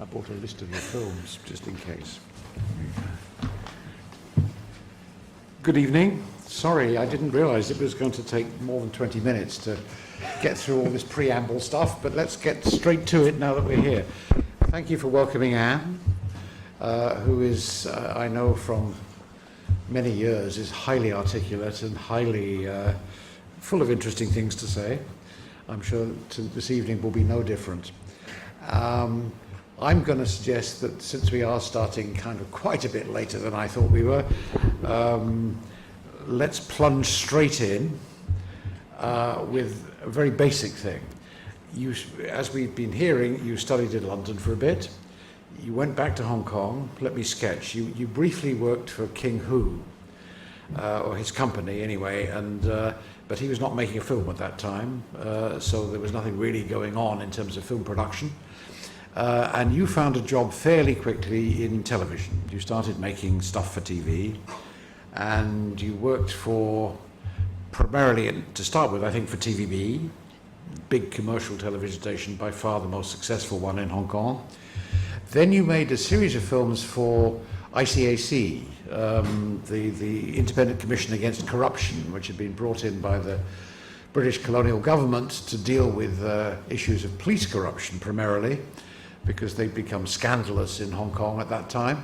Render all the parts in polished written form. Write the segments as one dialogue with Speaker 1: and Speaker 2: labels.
Speaker 1: I bought a list of your films, just in case. Good evening. Sorry, I didn't realize it was going to take more than 20 minutes to get through all this preamble stuff, but let's get straight to it now that we're here. Thank you for welcoming Anne, who is, I know from many years, is highly articulate and highly full of interesting things to say. I'm sure this evening will be no different. I'm going to suggest that since we are starting kind of quite a bit later than I thought we were, let's plunge straight in with a very basic thing. You, as we've been hearing, you studied in London for a bit. You went back to Hong Kong. Let me sketch. You briefly worked for King Hu, or his company anyway, and but he was not making a film at that time, so there was nothing really going on in terms of film production. And you found a job fairly quickly in television. You started making stuff for TV, and you worked for, primarily to start with, I think for TVB, big commercial television station, by far the most successful one in Hong Kong. Then you made a series of films for ICAC, the Independent Commission Against Corruption, which had been brought in by the British colonial government to deal with issues of police corruption primarily, because they'd become scandalous in Hong Kong at that time.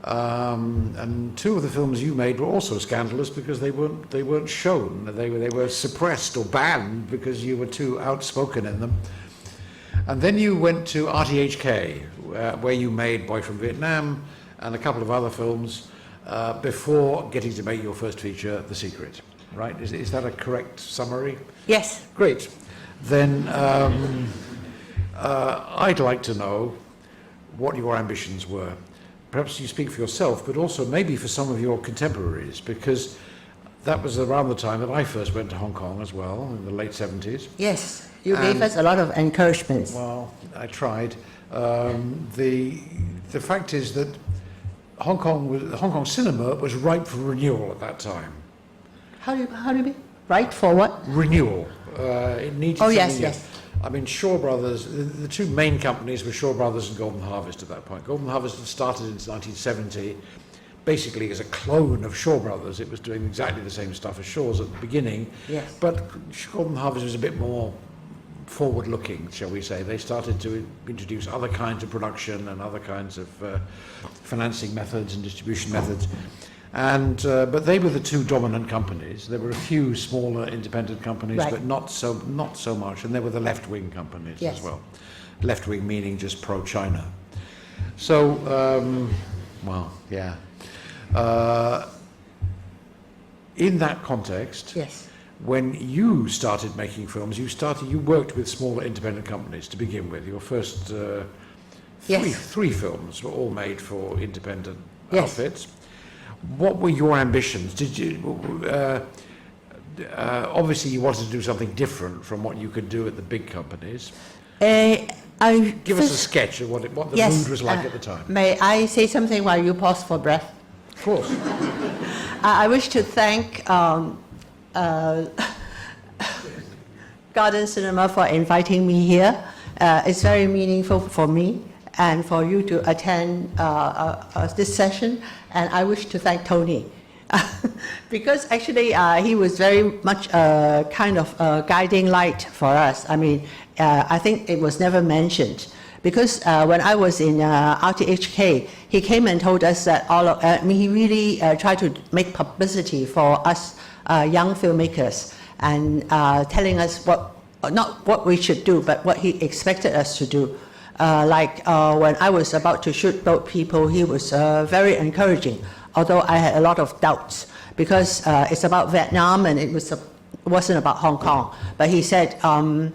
Speaker 1: And two of the films you made were also scandalous because they weren't shown. They were suppressed or banned because you were too outspoken in them. And then you went to RTHK, where you made Boy from Vietnam and a couple of other films before getting to make your first feature, The Secret. Right? Is that a correct summary?
Speaker 2: Yes.
Speaker 1: Great. Then I'd like to know what your ambitions were. Perhaps you speak for yourself, but also maybe for some of your contemporaries, because that was around the time that I first went to Hong Kong as well, in the late 70s.
Speaker 2: Yes, you gave us a lot of encouragement.
Speaker 1: Well, I tried. The fact is that Hong Kong cinema was ripe for renewal at that time.
Speaker 2: How do you mean? Right for what?
Speaker 1: Renewal. It needed
Speaker 2: Oh,
Speaker 1: something
Speaker 2: yes,
Speaker 1: new.
Speaker 2: yes.
Speaker 1: I mean, Shaw Brothers, the two main companies were Shaw Brothers and Golden Harvest at that point. Golden Harvest had started in 1970, basically as a clone of Shaw Brothers. It was doing exactly the same stuff as Shaw's at the beginning.
Speaker 2: Yes.
Speaker 1: But Golden Harvest was a bit more forward-looking, shall we say. They started to introduce other kinds of production and other kinds of financing methods and distribution methods. And but they were the two dominant companies. There were a few smaller independent companies,
Speaker 2: right,
Speaker 1: but not so much. And there were the left-wing companies,
Speaker 2: yes,
Speaker 1: as well. Left-wing meaning just pro-China. So, well, yeah. In that context,
Speaker 2: yes,
Speaker 1: when you started making films, you worked with smaller independent companies to begin with. Your first three films were all made for independent outfits. What were your ambitions? Did you obviously you wanted to do something different from what you could do at the big companies? Give us a sketch of what the mood was like at the time.
Speaker 2: May I say something while you pause for breath?
Speaker 1: Of course.
Speaker 2: I wish to thank Garden Cinema for inviting me here. It's very meaningful for me and for you to attend this session. And I wish to thank Tony, because actually he was very much a kind of a guiding light for us. I mean, I think it was never mentioned, because when I was in RTHK, he came and told us that he really tried to make publicity for us young filmmakers, and telling us not what we should do, but what he expected us to do. When I was about to shoot Boat People, he was very encouraging, although I had a lot of doubts, because it's about Vietnam and it wasn't about Hong Kong. But he said, an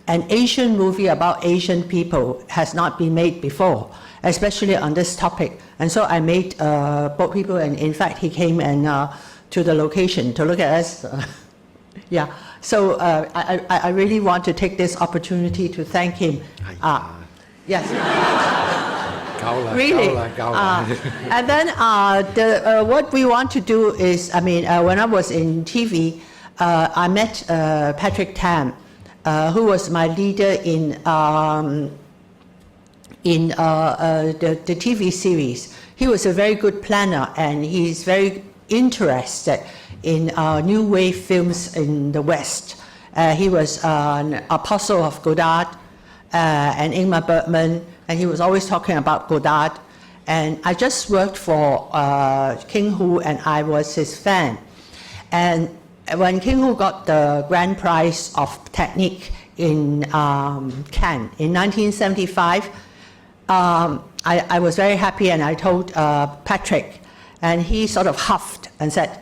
Speaker 2: Asian movie about Asian people has not been made before, especially on this topic. And so I made Boat People, and in fact he came to the location to look at us. Yeah, so I really want to take this opportunity to thank him. Yes. Really. And then what we want to do is, I mean, when I was in TV, I met Patrick Tam, who was my leader in in the TV series. He was a very good planner, and he's very interested in new wave films in the West. He was an apostle of Godard and Ingmar Bergman, and he was always talking about Godard. And I just worked for King Hu, and I was his fan. And when King Hu got the grand prize of technique in Cannes in 1975, I was very happy, and I told Patrick, and he sort of huffed and said,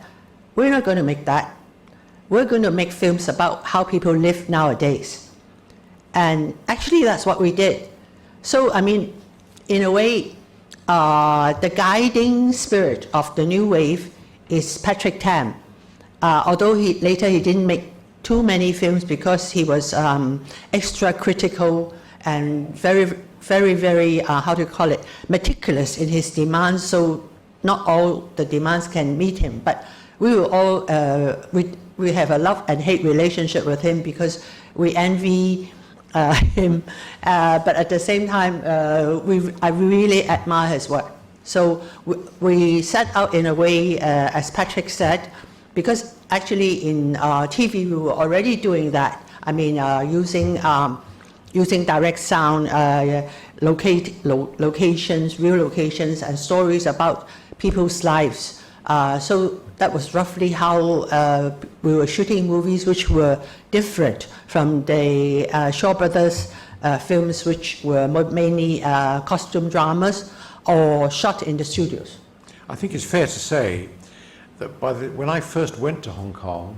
Speaker 2: "We're not going to make that. We're going to make films about how people live nowadays." And actually, that's what we did. So, I mean, in a way, the guiding spirit of the new wave is Patrick Tam. Although later he didn't make too many films because he was extra critical and very, very, very, how do you call it, meticulous in his demands, so not all the demands can meet him. But we will all, we have a love and hate relationship with him because we envy him, but at the same time, I really admire his work. So we set out in a way, as Patrick said, because actually in TV we were already doing that. I mean, using direct sound, locations, real locations, and stories about people's lives. So that was roughly how we were shooting movies which were different from the Shaw Brothers films, which were mainly costume dramas or shot in the studios.
Speaker 1: I think it's fair to say that when I first went to Hong Kong,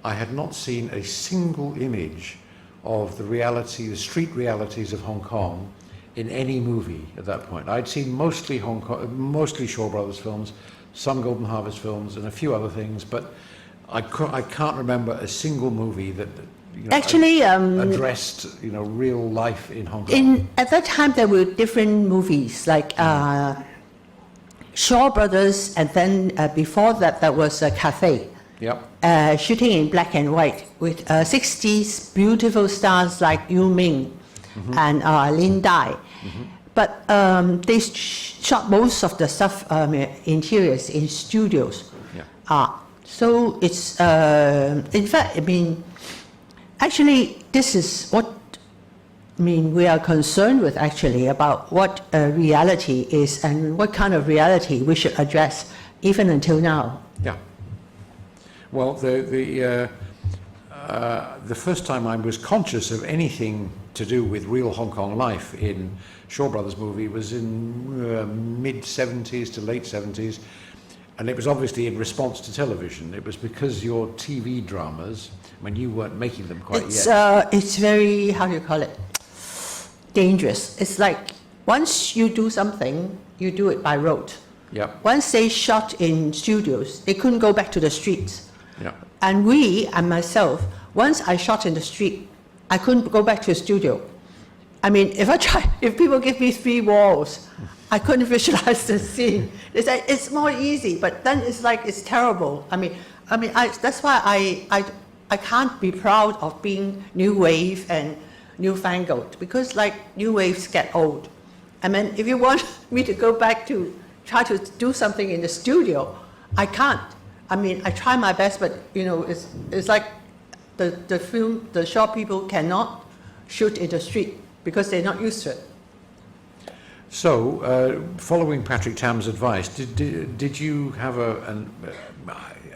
Speaker 1: I had not seen a single image of the reality, the street realities of Hong Kong in any movie at that point. I'd seen mostly mostly Shaw Brothers films, some Golden Harvest films, and a few other things, but I can't remember a single movie that
Speaker 2: actually
Speaker 1: addressed real life in Hong Kong.
Speaker 2: At that time, there were different movies like Shaw Brothers, and then before that, there was a Cafe.
Speaker 1: Yep.
Speaker 2: Shooting in black and white with 60s beautiful stars like Yu Ming and Lin Dai. But they shot most of the stuff, interiors, in studios.
Speaker 1: Yeah.
Speaker 2: So it's, in fact, I mean, actually, this is what we are concerned with, actually, about what reality is and what kind of reality we should address, even until now.
Speaker 1: Yeah. Well, the first time I was conscious of anything to do with real Hong Kong life in Shaw Brothers movie was in mid-70s to late 70s, and it was obviously in response to television. It was because your TV dramas, when you weren't making them quite yet.
Speaker 2: It's very, how do you call it, dangerous. It's like once you do something, you do it by rote.
Speaker 1: Yep.
Speaker 2: Once they shot in studios, they couldn't go back to the streets.
Speaker 1: Yeah.
Speaker 2: And myself, once I shot in the street, I couldn't go back to the studio. I mean, if people give me 3 walls, I couldn't visualize the scene. It's more easy, but then it's like, it's terrible. That's why I can't be proud of being new wave and newfangled, because like new waves get old. I mean, if you want me to go back to try to do something in the studio, I can't. I mean, I try my best, but it's like the shop people cannot shoot in the street because they're not used to it.
Speaker 1: So, following Patrick Tam's advice, did you have an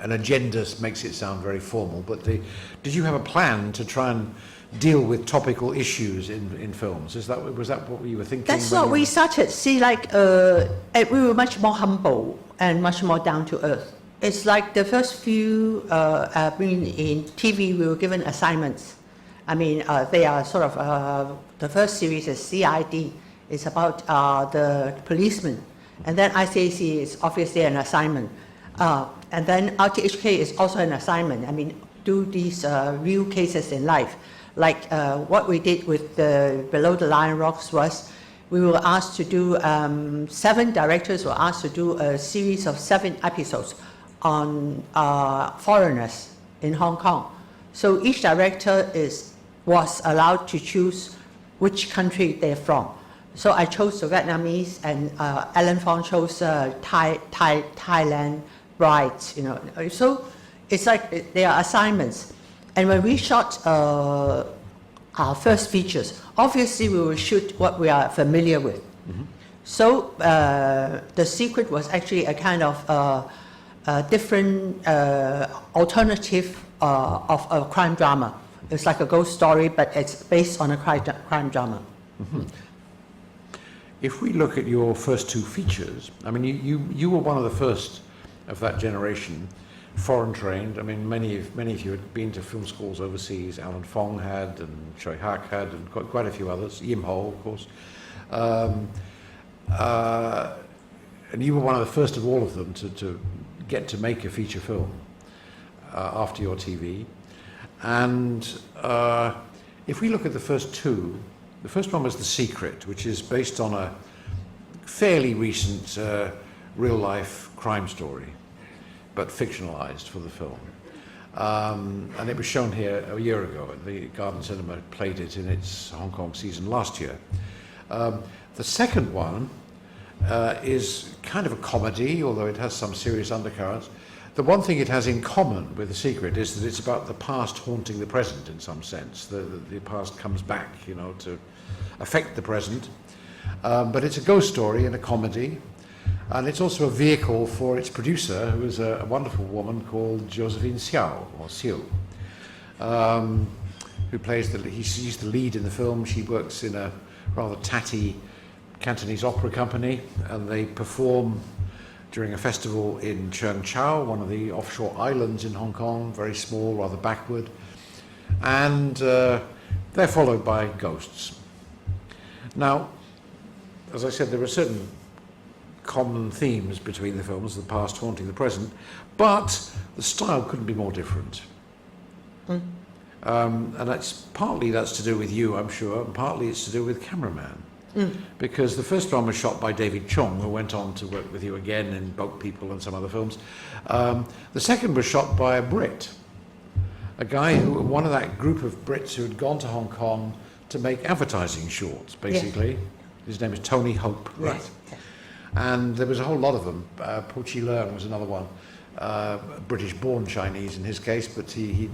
Speaker 1: agenda? Makes it sound very formal, but did you have a plan to try and deal with topical issues in films? Was that what you were thinking?
Speaker 2: That's what we started. See, like we were much more humble and much more down to earth. It's like the first few in TV, we were given assignments. I mean, they are sort of the first series is CID. It's about the policeman, and then ICAC is obviously an assignment, and then RTHK is also an assignment. I mean, do these real cases in life. Like what we did with the Below the Lion Rocks was, we were asked to do, 7 directors were asked to do a series of 7 episodes on foreigners in Hong Kong. So each director was allowed to choose which country they're from. So I chose the Vietnamese, and Alan Fong chose Thailand brides. You know, so it's like they are assignments. And when we shot our first features, obviously we will shoot what we are familiar with. Mm-hmm. So the secret was actually a kind of different alternative of a crime drama. It's like a ghost story, but it's based on a crime drama.
Speaker 1: Mm-hmm. If we look at your first two features, I mean, you were one of the first of that generation, foreign trained. I mean, many of you had been to film schools overseas. Alan Fong had, and Choi Hak had, and quite a few others. Yim Ho, of course. And you were one of the first of all of them to get to make a feature film after your TV. And if we look at the first two, the first one was The Secret, which is based on a fairly recent real-life crime story, but fictionalized for the film. And it was shown here a year ago, and the Garden Cinema played it in its Hong Kong season last year. The second one is kind of a comedy, although it has some serious undercurrents. The one thing it has in common with The Secret is that it's about the past haunting the present in some sense. The past comes back, you know, to affect the present. But it's a ghost story and a comedy. And it's also a vehicle for its producer, who is a wonderful woman called Josephine Xiao, or Xiu, who plays she's the lead in the film. She works in a rather tatty Cantonese opera company, and they perform during a festival in Cheung Chau, one of the offshore islands in Hong Kong, very small, rather backward. And they're followed by ghosts. Now, as I said, there are certain common themes between the films, the past haunting the present, but the style couldn't be more different. And partly that's to do with you, I'm sure, and partly it's to do with cameraman. Because the first one was shot by David Chung, who went on to work with you again in Boat People and some other films. The second was shot by a Brit, a guy one of that group of Brits who had gone to Hong Kong to make advertising shorts, basically. Yes. His name is Tony Hope, right? Yes. And there was a whole lot of them. Po Chi Leung was another one, British-born Chinese in his case, but he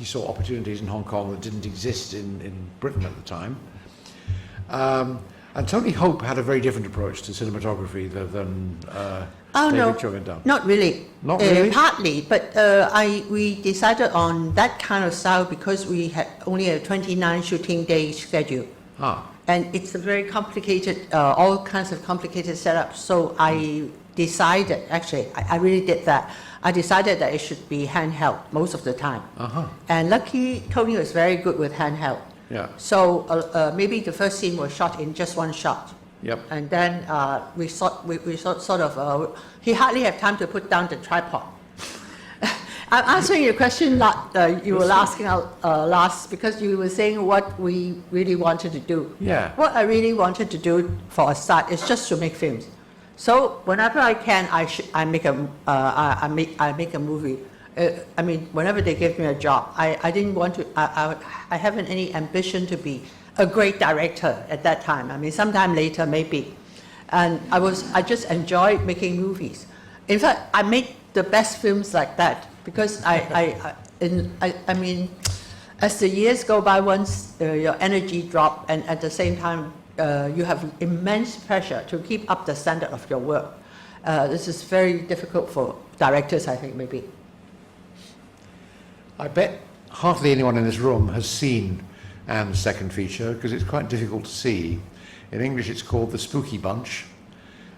Speaker 1: saw opportunities in Hong Kong that didn't exist in Britain at the time. And Tony Hope had a very different approach to cinematography than David Chung had done.
Speaker 2: Not really.
Speaker 1: Not really?
Speaker 2: Partly, but we decided on that kind of style because we had only a 29 shooting day schedule. And it's a very complicated, all kinds of complicated setups. So I decided, actually, I really did that. I decided that it should be handheld most of the time. And lucky Tony was very good with handheld.
Speaker 1: Yeah.
Speaker 2: So maybe the first scene was shot in just one shot.
Speaker 1: Yep.
Speaker 2: And then we sort of, he hardly had time to put down the tripod. I'm answering your question that you were asking last, because you were saying what we really wanted to do.
Speaker 1: Yeah.
Speaker 2: What I really wanted to do for a start is just to make films. So whenever I can, I make a movie. I mean, whenever they give me a job, I didn't want to. I haven't any ambition to be a great director at that time. I mean, sometime later maybe. And I just enjoyed making movies. In fact, I make the best films like that because I mean, as the years go by, once your energy drops, and at the same time you have immense pressure to keep up the standard of your work. This is very difficult for directors, I think, maybe.
Speaker 1: I bet hardly anyone in this room has seen Ann's second feature, because it's quite difficult to see. In English it's called The Spooky Bunch.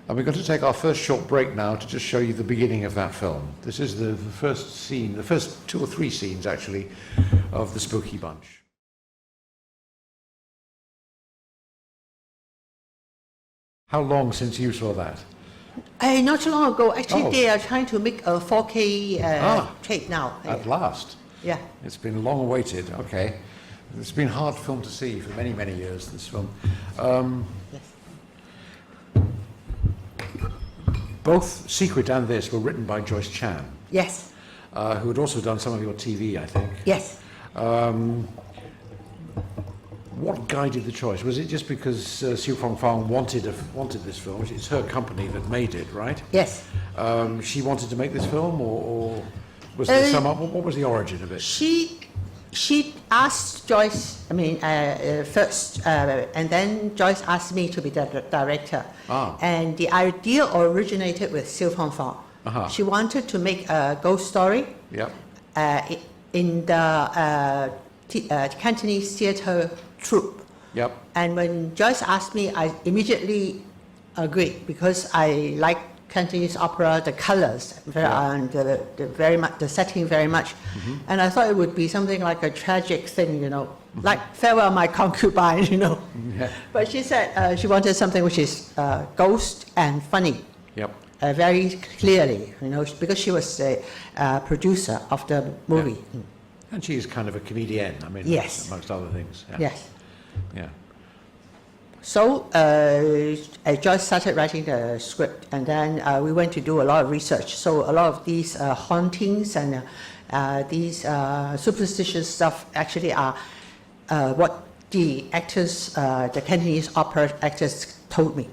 Speaker 1: And we're going to take our first short break now to just show you the beginning of that film. This is the first scene, the first 2 or 3 scenes actually, of The Spooky Bunch. How long since you saw that?
Speaker 2: Not too long ago. Actually, they are trying to make a 4K tape now.
Speaker 1: At last.
Speaker 2: Yeah.
Speaker 1: It's been long awaited. Okay. It's been a hard film to see for many, many years, this film.
Speaker 2: Yes.
Speaker 1: Both Secret and this were written by Joyce Chan.
Speaker 2: Yes.
Speaker 1: Who had also done some of your TV, I think.
Speaker 2: Yes.
Speaker 1: What guided the choice? Was it just because Siu Fong Fong wanted this film? It's her company that made it, right?
Speaker 2: Yes.
Speaker 1: She wanted to make this film, or was there what was the origin of it?
Speaker 2: She asked Joyce, first, and then Joyce asked me to be the director. And the idea originated with Siu Fong Fong. She wanted to make a ghost story.
Speaker 1: Yep.
Speaker 2: In the Cantonese theatre troupe.
Speaker 1: Yep.
Speaker 2: And when Joyce asked me, I immediately agreed because I like Cantonese opera, the colors, and the setting very much. And I thought it would be something like a tragic thing, like Farewell My Concubine,
Speaker 1: Yeah.
Speaker 2: But she said she wanted something which is ghost and funny.
Speaker 1: Yep.
Speaker 2: Very clearly, because she was a producer of the movie.
Speaker 1: Yeah. And she's kind of a comedienne,
Speaker 2: yes,
Speaker 1: amongst other things. Yeah.
Speaker 2: Yes.
Speaker 1: Yeah.
Speaker 2: So Joyce started writing the script, and then we went to do a lot of research. So a lot of these hauntings and these superstitious stuff actually are what the actors, the Cantonese opera actors told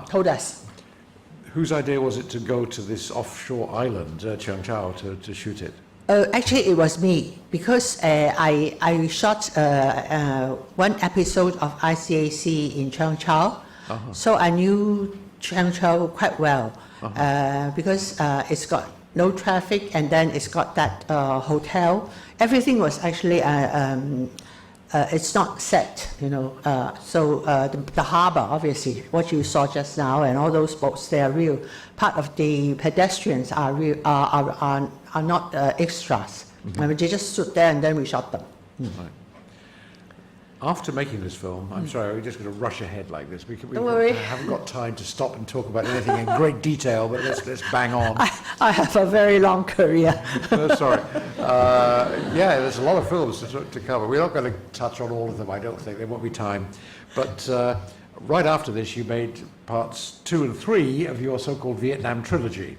Speaker 2: told us.
Speaker 1: Whose idea was it to go to this offshore island, Cheung Chau, to shoot it?
Speaker 2: Actually, it was me, because I shot one episode of ICAC in Cheung Chau, so I knew Cheung Chau quite well, because it's got no traffic, and then it's got that hotel. Everything was actually it's not set, so the harbor, obviously, what you saw just now, and all those boats, they are real. Part of the pedestrians are real, are not extras. They just stood there, and then we shot them.
Speaker 1: Right. After making this film, I'm sorry, we're just going to rush ahead like this. We
Speaker 2: Don't worry.
Speaker 1: haven't got time to stop and talk about anything in great detail, but let's bang on.
Speaker 2: I have a very long career.
Speaker 1: Sorry. Yeah, there's a lot of films to cover. We're not going to touch on all of them, I don't think. There won't be time. But right after this, you made parts 2 and 3 of your so-called Vietnam trilogy.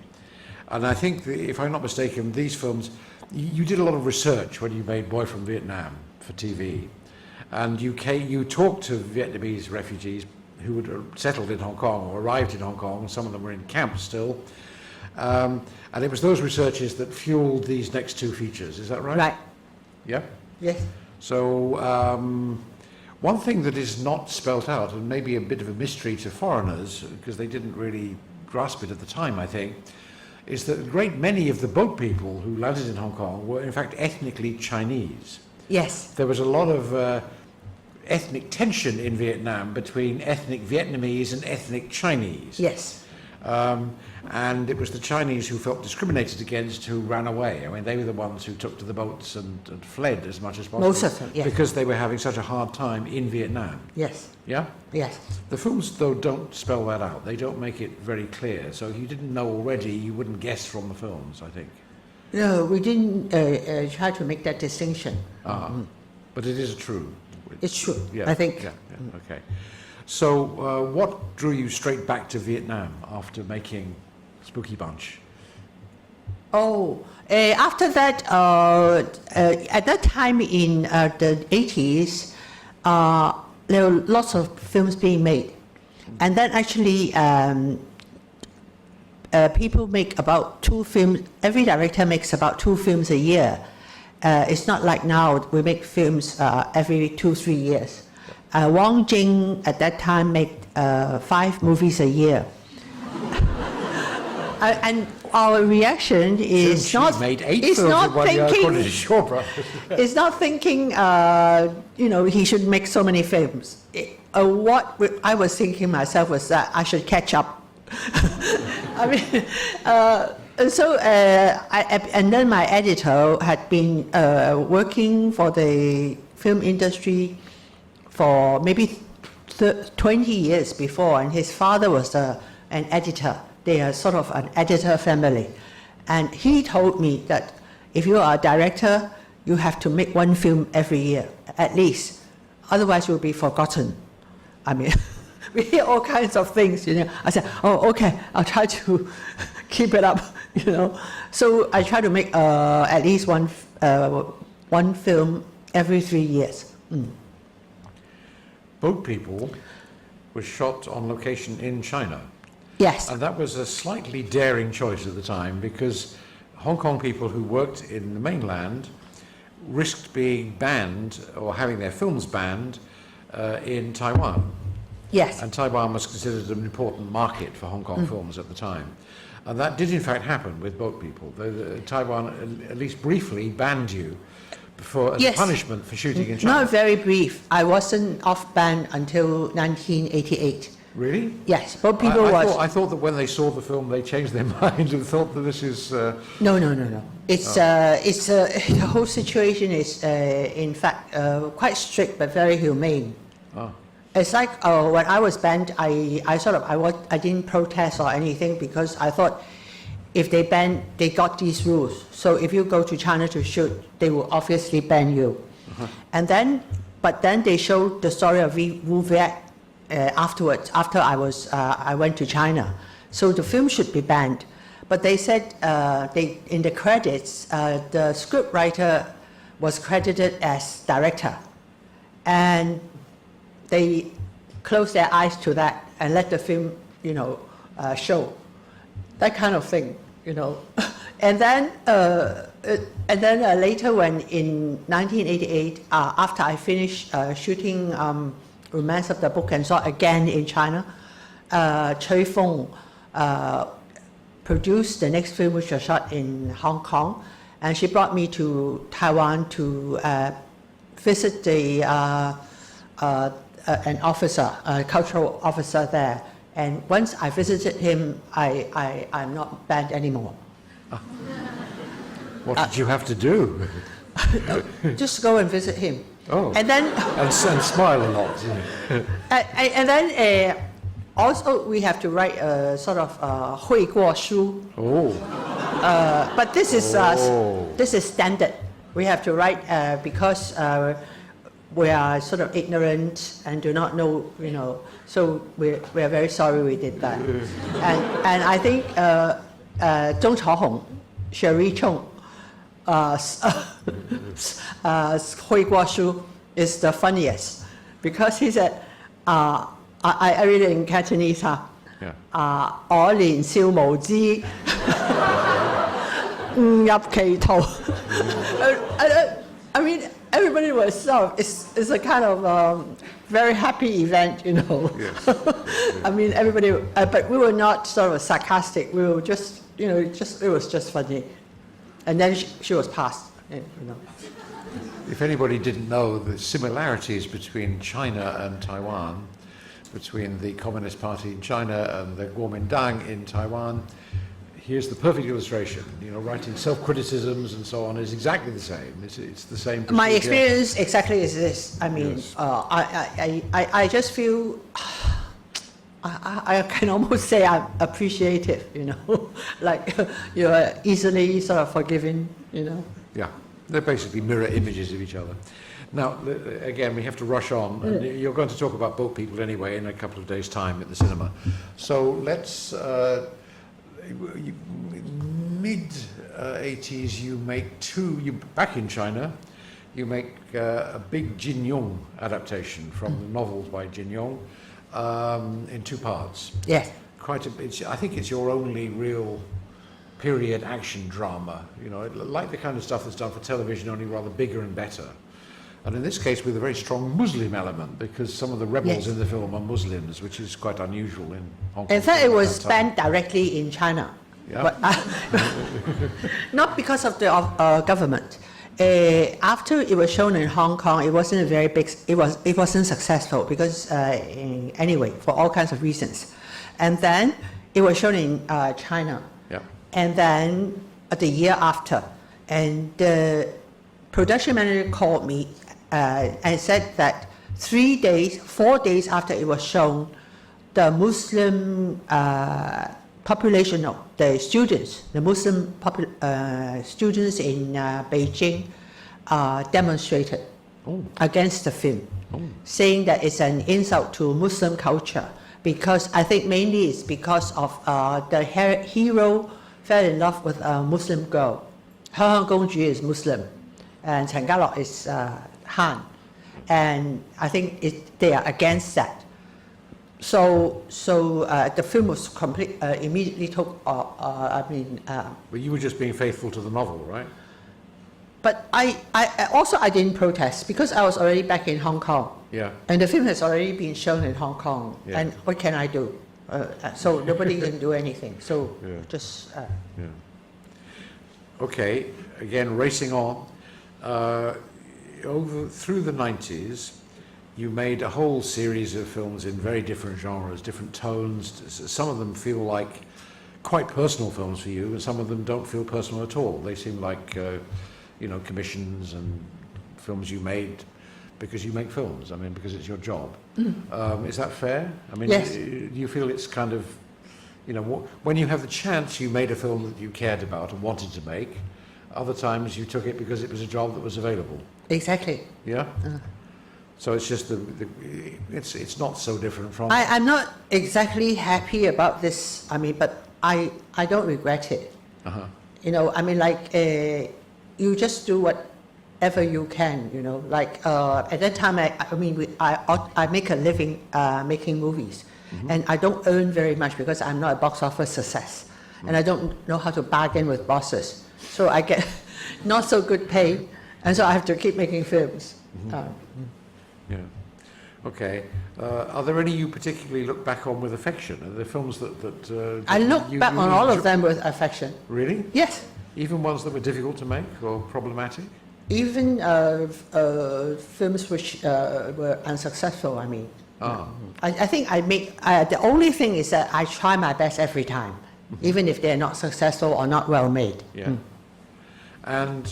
Speaker 1: And I think, if I'm not mistaken, these films, you did a lot of research when you made Boy from Vietnam for TV. And you talked to Vietnamese refugees who had settled in Hong Kong or arrived in Hong Kong. Some of them were in camps still. And it was those researches that fueled these next 2 features. Is that right?
Speaker 2: Right.
Speaker 1: Yeah?
Speaker 2: Yes.
Speaker 1: So one thing that is not spelt out, and maybe a bit of a mystery to foreigners, because they didn't really grasp it at the time, I think, is that a great many of the boat people who landed in Hong Kong were in fact ethnically Chinese.
Speaker 2: Yes.
Speaker 1: There was a lot of ethnic tension in Vietnam between ethnic Vietnamese and ethnic Chinese.
Speaker 2: Yes.
Speaker 1: And it was the Chinese who felt discriminated against who ran away. They were the ones who took to the boats and fled as much as possible.
Speaker 2: Most of them, yes.
Speaker 1: Because they were having such a hard time in Vietnam.
Speaker 2: Yes.
Speaker 1: Yeah?
Speaker 2: Yes.
Speaker 1: The films, though, don't spell that out. They don't make it very clear. So if you didn't know already, you wouldn't guess from the films, I think.
Speaker 2: No, we didn't try to make that distinction.
Speaker 1: But it is true.
Speaker 2: It's true,
Speaker 1: Yeah,
Speaker 2: I think.
Speaker 1: Yeah, okay. So what drew you straight back to Vietnam after making Spooky Bunch?
Speaker 2: After that, at that time in the 80s, there were lots of films being made. And then actually, people make about 2 films, every director makes about 2 films a year. It's not like now, we make films every 2-3 years. Wang Jing at that time made 5 movies a year. And our reaction is
Speaker 1: She
Speaker 2: not,
Speaker 1: made 8
Speaker 2: it's
Speaker 1: films
Speaker 2: not
Speaker 1: in 1 year,
Speaker 2: thinking,
Speaker 1: according to Shaw Brothers.
Speaker 2: it's not thinking, he should make so many films. What I was thinking myself was that I should catch up. And then my editor had been working for the film industry for maybe 20 years before, and his father was an editor. They are sort of an editor family. And he told me that if you are a director, you have to make 1 film every year, at least. Otherwise, you'll be forgotten. We hear all kinds of things, I said, okay, I'll try to keep it up, So I try to make at least one film every 3 years.
Speaker 1: Boat People was shot on location in China.
Speaker 2: Yes.
Speaker 1: And that was a slightly daring choice at the time because Hong Kong people who worked in the mainland risked being banned or having their films banned in Taiwan.
Speaker 2: Yes.
Speaker 1: And Taiwan was considered an important market for Hong Kong films at the time. And that did in fact happen with Boat People. Taiwan, at least briefly, banned you as a punishment for shooting in China.
Speaker 2: Not very brief. I wasn't off ban until 1988.
Speaker 1: Really?
Speaker 2: Yes, Boat People
Speaker 1: I thought that when they saw the film, they changed their mind and thought that this is.
Speaker 2: No. It's the whole situation is in fact quite strict but very humane.
Speaker 1: Oh.
Speaker 2: It's like when I was banned, I didn't protest or anything because I thought if they banned, they got these rules. So if you go to China to shoot, they will obviously ban you. Uh-huh. But then they showed the story of Woo Viet afterwards. After I went to China, so the film should be banned. But they said in the credits, the scriptwriter was credited as director, and they closed their eyes to that and let the film, show that kind of thing, And then later, when in 1988, after I finished shooting Romance of the Book and Sword again in China, Chui Feng produced the next film, which was shot in Hong Kong, and she brought me to Taiwan to visit an officer, a cultural officer there. And once I visited him, I'm not banned anymore.
Speaker 1: What did you have to do?
Speaker 2: Just go and visit him.
Speaker 1: Oh.
Speaker 2: And then
Speaker 1: and smile a lot.
Speaker 2: and then also we have to write a sort of 会过书.
Speaker 1: Oh.
Speaker 2: But this is standard. We have to write because we are sort of ignorant and do not know, so we are very sorry we did that. And I think Zhong Chaohong, Sherry Chung, Hui Guoshu is the funniest because he said, I read it in Cantonese,我年少無知誤入歧途. I mean, everybody was it's a kind of very happy event,
Speaker 1: Yes.
Speaker 2: I mean, everybody, but we were not sort of sarcastic. We were just, it was just funny. And then she was passed,
Speaker 1: If anybody didn't know the similarities between China and Taiwan, between the Communist Party in China and the Kuomintang in Taiwan, here's the perfect illustration. Writing self-criticisms and so on is exactly the same. It's the same procedure.
Speaker 2: My experience exactly is this. I mean,
Speaker 1: Yes.
Speaker 2: I just feel, I can almost say I'm appreciative, like you're easily sort of forgiven,
Speaker 1: Yeah, they're basically mirror images of each other. Now, again, we have to rush on. And you're going to talk about Boat People anyway in a couple of days' time at the cinema. So let's... mid-80s, you make back in China, you make a big Jin Yong adaptation from the novels by Jin Yong in 2 parts.
Speaker 2: Yes.
Speaker 1: I think it's your only real period action drama, like the kind of stuff that's done for television, only rather bigger and better. And in this case, with a very strong Muslim element, because some of the rebels in the film are Muslims, which is quite unusual in Hong Kong.
Speaker 2: In fact, it was banned directly in China.
Speaker 1: Yeah.
Speaker 2: But, not because of the government. After it was shown in Hong Kong, it wasn't a very big. It wasn't successful because anyway, for all kinds of reasons. And then it was shown in China.
Speaker 1: Yeah.
Speaker 2: And then the year after, and the production manager called me and said that 4 days after it was shown, the Muslim population, no, the students, the Muslim students in Beijing demonstrated against the film, saying that it's an insult to Muslim culture, because I think mainly it's because of the hero fell in love with a Muslim girl. He Gongju is Muslim, and Chen Galok is Han. and I think they are against that. So the film was immediately took.
Speaker 1: But you were just being faithful to the novel, right?
Speaker 2: But I didn't protest because I was already back in Hong Kong.
Speaker 1: Yeah.
Speaker 2: And the film has already been shown in Hong Kong.
Speaker 1: Yeah.
Speaker 2: And what can I do? So nobody can do anything. So
Speaker 1: Yeah.
Speaker 2: just.
Speaker 1: Yeah. Okay. Again, racing on. Through the 90s, you made a whole series of films in very different genres, different tones. Some of them feel like quite personal films for you, and some of them don't feel personal at all. They seem like, commissions and films you made because you make films. I mean, because it's your job. Is that fair? I mean,
Speaker 2: yes.
Speaker 1: Do you feel it's kind of, when you have the chance, you made a film that you cared about and wanted to make. Other times you took it because it was a job that was available.
Speaker 2: Exactly.
Speaker 1: Yeah. So it's just it's not so different from.
Speaker 2: I'm not exactly happy about this. I mean, but I don't regret it. You just do whatever you can. At that time, I make a living making movies, and I don't earn very much because I'm not a box office success, and I don't know how to bargain with bosses. So I get not so good pay, and so I have to keep making films.
Speaker 1: Yeah. Okay. Are there any you particularly look back on with affection? Are there films that
Speaker 2: I look back on all of them with affection.
Speaker 1: Really?
Speaker 2: Yes.
Speaker 1: Even ones that were difficult to make or problematic?
Speaker 2: Even films which were unsuccessful. I mean, I think I make. The only thing is that I try my best every time, even if they're not successful or not well made.
Speaker 1: Yeah. And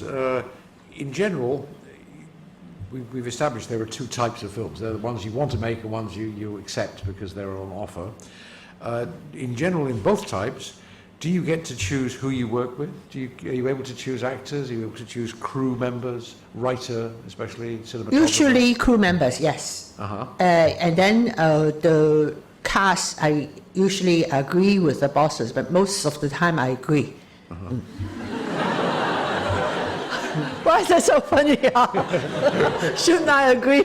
Speaker 1: in general, we've established there are two types of films. They're the ones you want to make and ones you accept because they're on offer. In general, in both types, do you get to choose who you work with? Are you able to choose actors? Are you able to choose crew members, writer, especially cinematographer?
Speaker 2: Usually crew members, yes. And then the cast, I usually agree with the bosses, but most of the time I agree. Why is that so funny? Shouldn't I agree?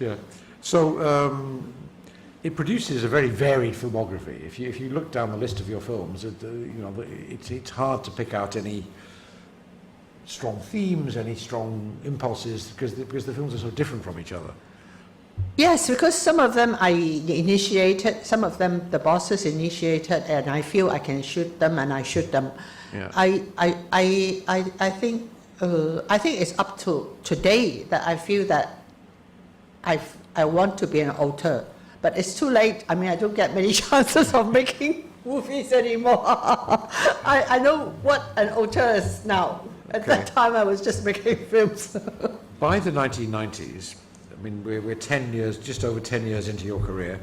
Speaker 1: Yeah. So it produces a very varied filmography. If you look down the list of your films, it's hard to pick out any strong themes, any strong impulses, because the films are so different from each other.
Speaker 2: Yes, because some of them I initiated, some of them the bosses initiated, and I feel I can shoot them, and I shoot them.
Speaker 1: Yeah.
Speaker 2: I think it's up to today that I feel that I want to be an author, but it's too late. I mean, I don't get many chances of making movies anymore. I know what an author is now. At that time, I was just making films.
Speaker 1: By the 1990s, I mean, we're 10 years, just over 10 years into your career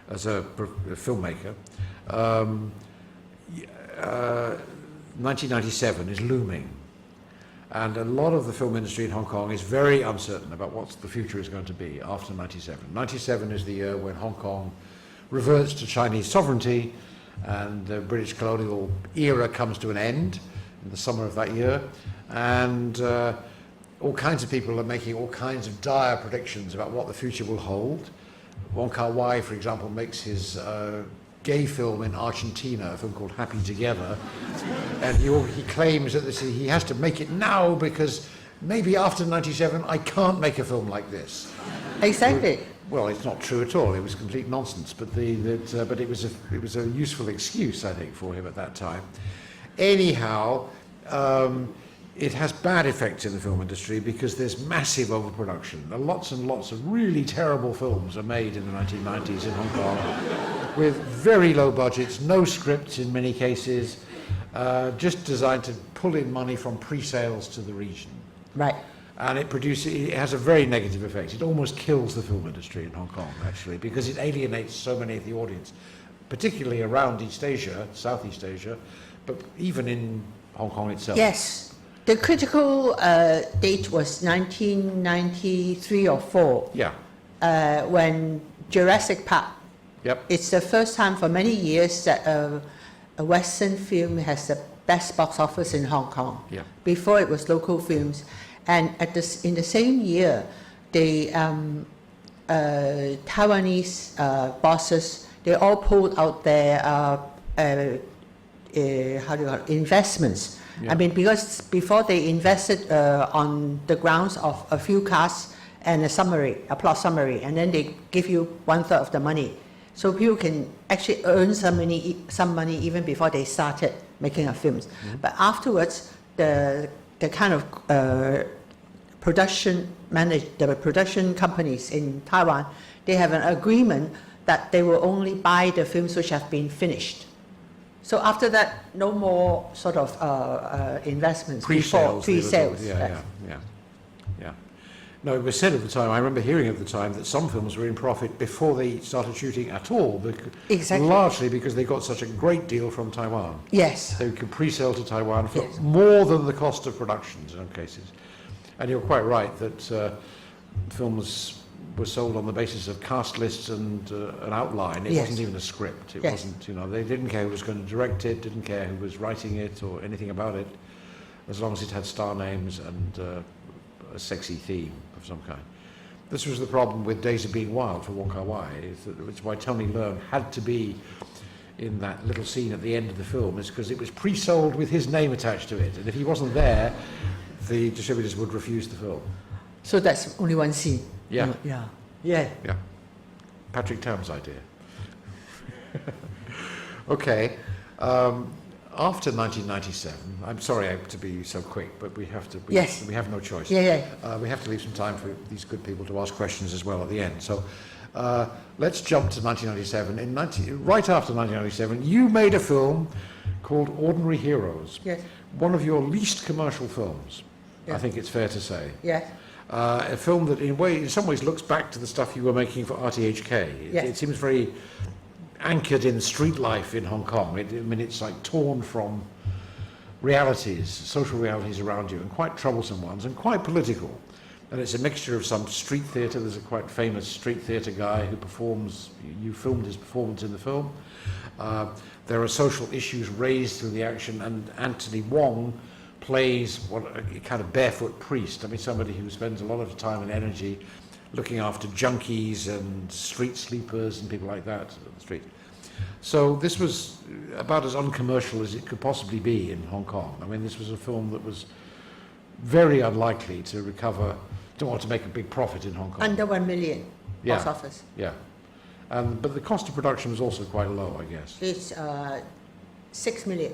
Speaker 1: as a filmmaker. 1997 is looming, and a lot of the film industry in Hong Kong is very uncertain about what the future is going to be after 97. 97 is the year when Hong Kong reverts to Chinese sovereignty, and the British colonial era comes to an end in the summer of that year, and all kinds of people are making all kinds of dire predictions about what the future will hold. Wong Kar-wai, for example, makes his gay film in Argentina, a film called Happy Together, and he claims that he has to make it now because maybe after 97 I can't make a film like this.
Speaker 2: Exactly.
Speaker 1: Well, it's not true at all. It was complete nonsense, but it was a useful excuse, I think, for him at that time. Anyhow, it has bad effects in the film industry because there's massive overproduction. Lots and lots of really terrible films are made in the 1990s in Hong Kong with very low budgets, no scripts in many cases, just designed to pull in money from pre-sales to the region.
Speaker 2: Right.
Speaker 1: And it has a very negative effect. It almost kills the film industry in Hong Kong, actually, because it alienates so many of the audience, particularly around East Asia, Southeast Asia, but even in Hong Kong itself.
Speaker 2: Yes. The critical date was 1993 or 4.
Speaker 1: Yeah.
Speaker 2: When Jurassic Park.
Speaker 1: Yep.
Speaker 2: It's the first time for many years that a Western film has the best box office in Hong Kong.
Speaker 1: Yeah.
Speaker 2: Before it was local films. And in the same year, the Taiwanese bosses, they all pulled out their investments.
Speaker 1: Yeah.
Speaker 2: I mean, because before they invested on the grounds of a few casts and a plot summary, and then they give you 1/3 of the money. So people can actually earn some money even before they started making a film. Mm-hmm. But afterwards, the kind of the production companies in Taiwan, they have an agreement that they will only buy the films which have been finished. So after that, no more sort of investments.
Speaker 1: Pre-sales.
Speaker 2: Pre-sales.
Speaker 1: Yeah. No, it was said at the time, I remember hearing at the time, that some films were in profit before they started shooting at all.
Speaker 2: Exactly.
Speaker 1: Largely because they got such a great deal from Taiwan.
Speaker 2: Yes.
Speaker 1: They could pre-sale to Taiwan for
Speaker 2: Yes.
Speaker 1: more than the cost of production in some cases. And you're quite right that films were sold on the basis of cast lists and an outline. It
Speaker 2: Yes.
Speaker 1: wasn't even a script. It
Speaker 2: Yes.
Speaker 1: wasn't, they didn't care who was going to direct it, didn't care who was writing it or anything about it, as long as it had star names and a sexy theme of some kind. This was the problem with Days of Being Wild for Wong Kar-wai. It's why Tony Leung had to be in that little scene at the end of the film, is because it was pre-sold with his name attached to it, and if he wasn't there, the distributors would refuse the film.
Speaker 2: So that's only one scene.
Speaker 1: Yeah.
Speaker 2: Yeah.
Speaker 1: Patrick Tam's idea. Okay. After 1997, I'm sorry to be so quick, but we have to.
Speaker 2: Yes.
Speaker 1: We have no choice.
Speaker 2: Yeah.
Speaker 1: We have to leave some time for these good people to ask questions as well at the end. So let's jump to 1997. Right after 1997, you made a film called Ordinary Heroes.
Speaker 2: Yes.
Speaker 1: One of your least commercial films,
Speaker 2: Yeah.
Speaker 1: I think it's fair to say.
Speaker 2: Yes.
Speaker 1: A film that in some ways looks back to the stuff you were making for RTHK.
Speaker 2: Yes.
Speaker 1: It seems very anchored in street life in Hong Kong. It's like torn from realities, social realities around you, and quite troublesome ones, and quite political. And it's a mixture of some street theatre. There's a quite famous street theatre guy who performs. You filmed his performance in the film. There are social issues raised through the action, and Anthony Wong plays a kind of barefoot priest. I mean, somebody who spends a lot of time and energy looking after junkies and street sleepers and people like that on the street. So this was about as uncommercial as it could possibly be in Hong Kong. I mean, this was a film that was very unlikely to recover, to make a big profit in Hong Kong.
Speaker 2: Under 1 million box
Speaker 1: Yeah.
Speaker 2: office.
Speaker 1: Yeah. But the cost of production was also quite low, I guess.
Speaker 2: It's 6 million.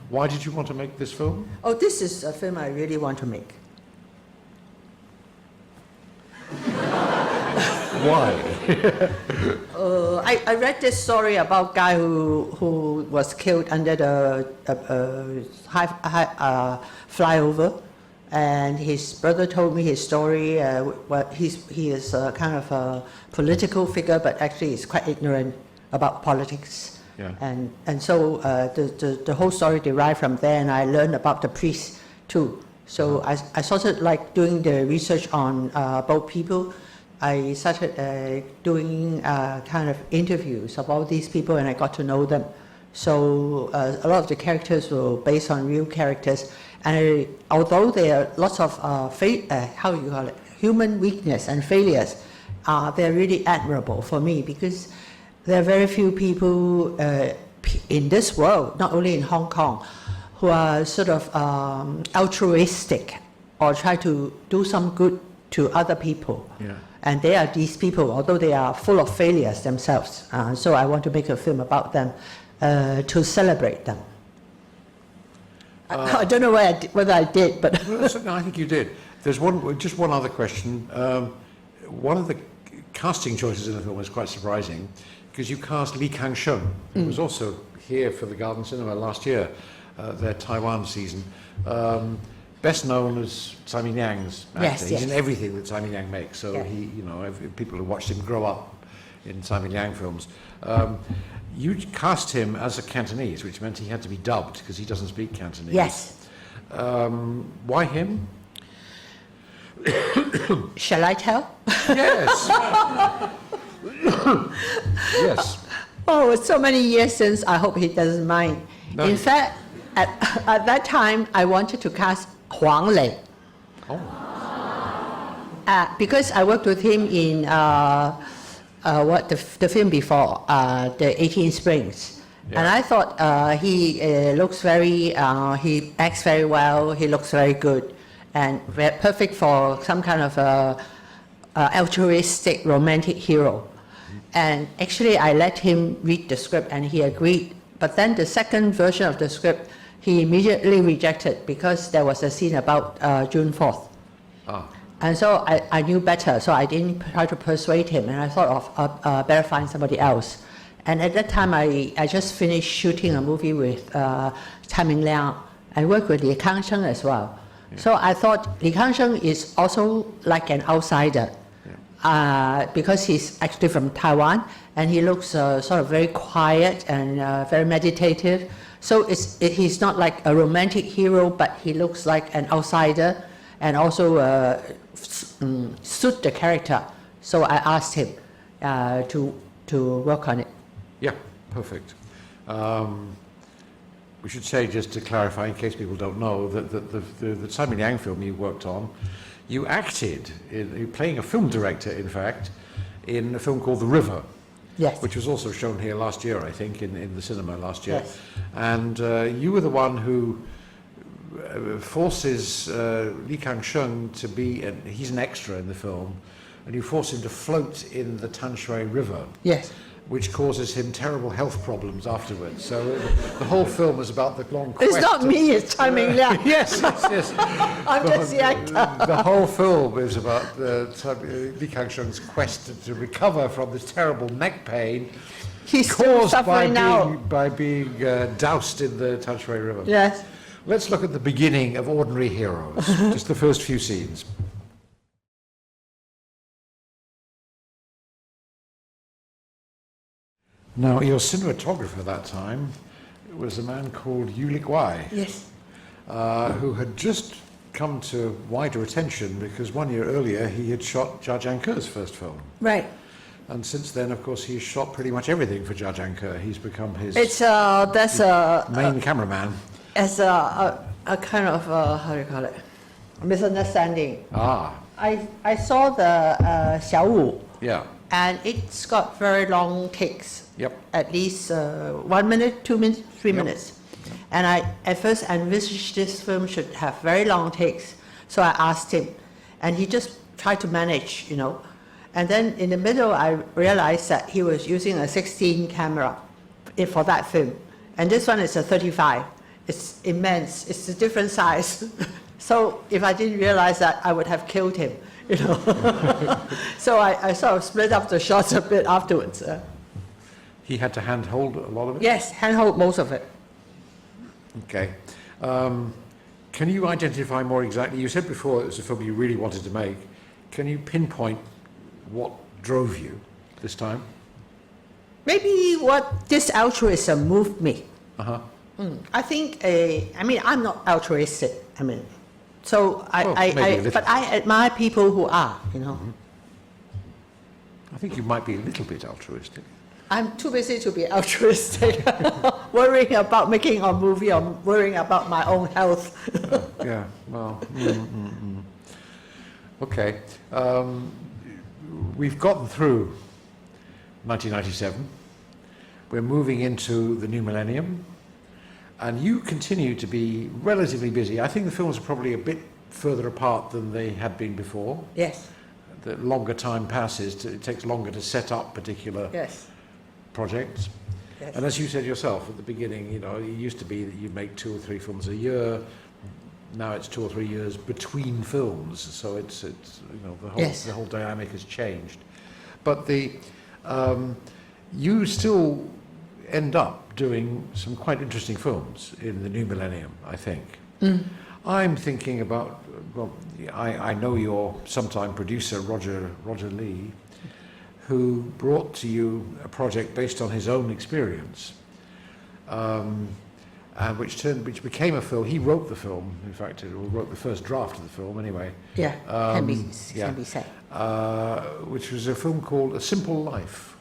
Speaker 1: Why did you want to make this film?
Speaker 2: Oh, this is a film I really want to make.
Speaker 1: Why?
Speaker 2: I read this story about a guy who was killed under the flyover, and his brother told me his story. He is a kind of a political figure, but actually he's quite ignorant about politics.
Speaker 1: Yeah.
Speaker 2: And so the whole story derived from there, and I learned about the priest too. So I started like doing the research on both people. I started doing kind of interviews about these people, and I got to know them. So a lot of the characters were based on real characters, and although there are lots of human weakness and failures, they're really admirable for me, because there are very few people in this world, not only in Hong Kong, who are sort of altruistic or try to do some good to other people.
Speaker 1: Yeah.
Speaker 2: And they are these people, although they are full of failures themselves. So I want to make a film about them to celebrate them. I don't know whether I did, but
Speaker 1: No, I think you did. There's just one other question. One of the casting choices in the film was quite surprising, because you cast Lee Kang-sheng, who was also here for the Garden Cinema last year, their Taiwan season. Best known as Tsai Ming-liang's actor.
Speaker 2: Yes,
Speaker 1: He's in
Speaker 2: yes.
Speaker 1: everything that Tsai Ming-liang makes. So
Speaker 2: Yeah.
Speaker 1: he, people who watched him grow up in Tsai Ming-liang films. You cast him as a Cantonese, which meant he had to be dubbed because he doesn't speak Cantonese.
Speaker 2: yes.
Speaker 1: Why him?
Speaker 2: Shall I tell?
Speaker 1: Yes. Yes.
Speaker 2: Oh, it's so many years since. I hope he doesn't mind.
Speaker 1: No.
Speaker 2: In fact, at that time, I wanted to cast Huang Lei.
Speaker 1: Oh.
Speaker 2: Because I worked with him in the film before, the 18 Springs.
Speaker 1: Yeah.
Speaker 2: And I thought he looks very, he acts very well, he looks very good, and perfect for some kind of altruistic romantic hero. And actually I let him read the script and he agreed. But then the second version of the script, he immediately rejected because there was a scene about June 4th.
Speaker 1: Ah.
Speaker 2: And so I knew better, so I didn't try to persuade him, and I thought of better find somebody else. And at that time, I just finished shooting a movie with Cai Mingliang. I worked with Li Kangsheng as well. Yeah. So I thought Li Kangsheng is also like an outsider, because he's actually from Taiwan, and he looks sort of very quiet and very meditative. So he's not like a romantic hero, but he looks like an outsider, and also suit the character. So I asked him to work on it.
Speaker 1: Yeah, perfect. We should say, just to clarify, in case people don't know, that the Cai Mingliang film you worked on, you acted, you're playing a film director, in fact, in a film called The River.
Speaker 2: Yes.
Speaker 1: Which was also shown here last year, I think, in the cinema last year.
Speaker 2: Yes.
Speaker 1: And you were the one who forces Li Kangsheng to be, he's an extra in the film, and you force him to float in the Tanshui River.
Speaker 2: Yes.
Speaker 1: Which causes him terrible health problems afterwards. So the whole film is about the long quest.
Speaker 2: It's not me, it's Cai Mingliang.
Speaker 1: Yes, yes.
Speaker 2: I'm just the actor.
Speaker 1: The whole film is about Li Kangsheng's quest to recover from this terrible neck pain
Speaker 2: He's still
Speaker 1: caused
Speaker 2: suffering now.
Speaker 1: by being doused in the Tanshui River.
Speaker 2: Yes.
Speaker 1: Let's look at the beginning of Ordinary Heroes, just the first few scenes. Now, your cinematographer that time was a man called Yu Lik-wai.
Speaker 2: Yes.
Speaker 1: Who had just come to wider attention because 1 year earlier he had shot Zhangke's first film.
Speaker 2: Right.
Speaker 1: And since then, of course, he's shot pretty much everything for Zhangke. He's become his main cameraman.
Speaker 2: As a kind of, how do you call it, misunderstanding.
Speaker 1: Ah.
Speaker 2: I saw the Xiao Wu.
Speaker 1: Yeah.
Speaker 2: And it's got very long takes.
Speaker 1: Yep.
Speaker 2: At least 1 minute, 2 minutes, 3 minutes. And I at first envisaged this film should have very long takes. So I asked him, and he just tried to manage, you know. And then in the middle, I realized that he was using a 16 camera for that film. And this one is a 35. It's immense. It's a different size. So if I didn't realize that, I would have killed him, you know. So I sort of split up the shots a bit afterwards.
Speaker 1: He had to handhold a lot of it?
Speaker 2: Yes, handhold most of it.
Speaker 1: Okay. Can you identify more exactly? You said before it was a film you really wanted to make. Can you pinpoint what drove you this time?
Speaker 2: Maybe what this altruism moved me.
Speaker 1: Uh-huh.
Speaker 2: I think, I mean, I'm not altruistic. I mean, so but I admire people who are, you know.
Speaker 1: Mm-hmm. I think you might be a little bit altruistic.
Speaker 2: I'm too busy to be altruistic, worrying about making a movie or worrying about my own health.
Speaker 1: Yeah, well, Okay. We've gotten through 1997. We're moving into the new millennium. And you continue to be relatively busy. I think the films are probably a bit further apart than they had been before.
Speaker 2: Yes.
Speaker 1: The longer time passes, it takes longer to set up particular projects. Yes. And as you said yourself at the beginning, you know, it used to be that you'd make 2 or 3 films a year. Now it's 2 or 3 years between films. So it's you know, the whole dynamic has changed. But you still end up doing some quite interesting films in the new millennium, I think. I'm thinking about, well, I know your sometime producer, Roger Lee, who brought to you a project based on his own experience, and which became a film. He wrote the film, in fact, or wrote the first draft of the film anyway.
Speaker 2: Yeah, can be said.
Speaker 1: Which was a film called A Simple Life.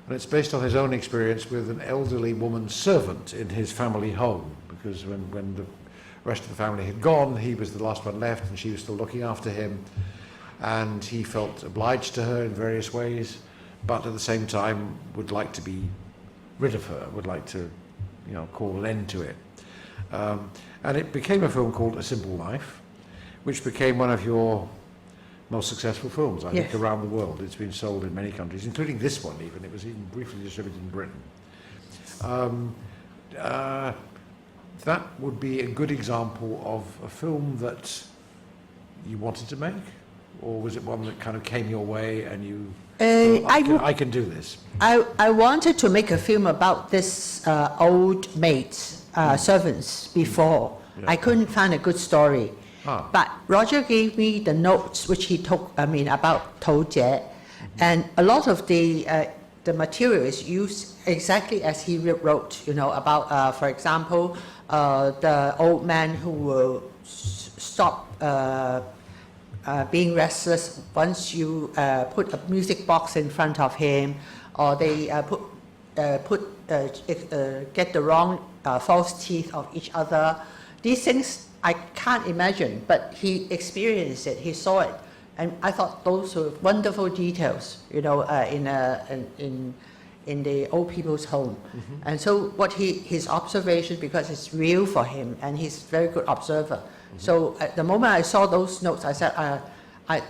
Speaker 1: And it's based on his own experience with an elderly woman servant in his family home, because when the rest of the family had gone, he was the last one left and she was still looking after him. and he felt obliged to her in various ways, but at the same time would like to be rid of her, would like to, call an end to it. And it became a film called A Simple Life, which became one of your most successful films, I think, around the world. It's been sold in many countries, including this one even. It was even briefly distributed in Britain. That would be a good example of a film that you wanted to make? Or was it one that kind of came your way and you thought, I can do this?
Speaker 2: I wanted to make a film about this old maids, servants before. I couldn't find a good story. But Roger gave me the notes which he took, about Tou Jie, and a lot of the material is used exactly as he wrote, about, for example, the old man who will stop being restless once you put a music box in front of him, or they get the wrong false teeth of each other. These things I can't imagine, but he experienced it, he saw it, and I thought those were wonderful details, in the old people's home. And so what his observation, because it's real for him, and he's a very good observer. So at the moment I saw those notes, I said,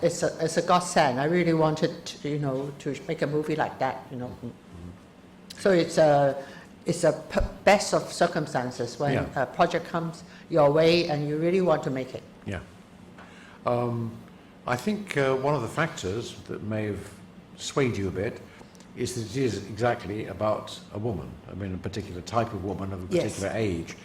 Speaker 2: it's a godsend. I really wanted, to make a movie like that, So it's a best of circumstances when a project comes your way and you really want to make it.
Speaker 1: Yeah. I think one of the factors that may have swayed you a bit is that it is exactly about a woman. A particular type of woman of a particular age.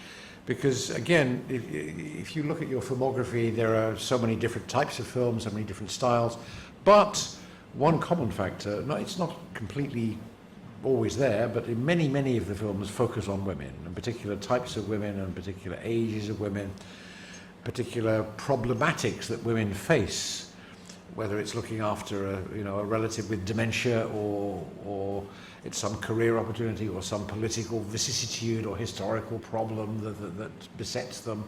Speaker 1: Because again, if you look at your filmography, there are so many different types of films, so many different styles, but one common factor, it's not completely always there, but in many, many of the films focus on women, and particular types of women, and particular ages of women, particular problematics that women face, whether it's looking after a relative with dementia, or it's some career opportunity, or some political vicissitude or historical problem that besets them.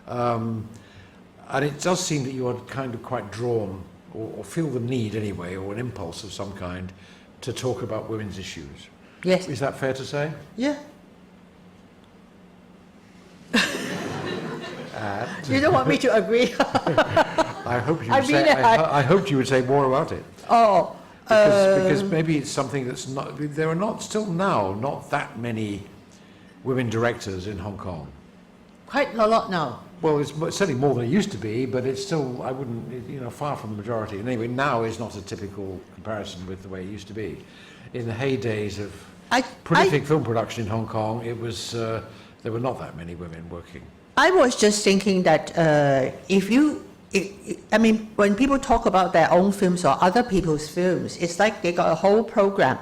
Speaker 1: And it does seem that you are kind of quite drawn, or feel the need anyway, or an impulse of some kind, to talk about women's issues.
Speaker 2: Yes.
Speaker 1: Is that fair to say?
Speaker 2: Yeah. You don't want me to agree?
Speaker 1: I hoped you would say more about it.
Speaker 2: Oh.
Speaker 1: Because maybe it's something that's not. There are not that many women directors in Hong Kong.
Speaker 2: Quite a lot now.
Speaker 1: Well, it's certainly more than it used to be, but it's still, I wouldn't, far from the majority. And anyway, now is not a typical comparison with the way it used to be. In the heydays of prolific film production in Hong Kong, it was there were not that many women working.
Speaker 2: I was just thinking that when people talk about their own films or other people's films, it's like they got a whole program,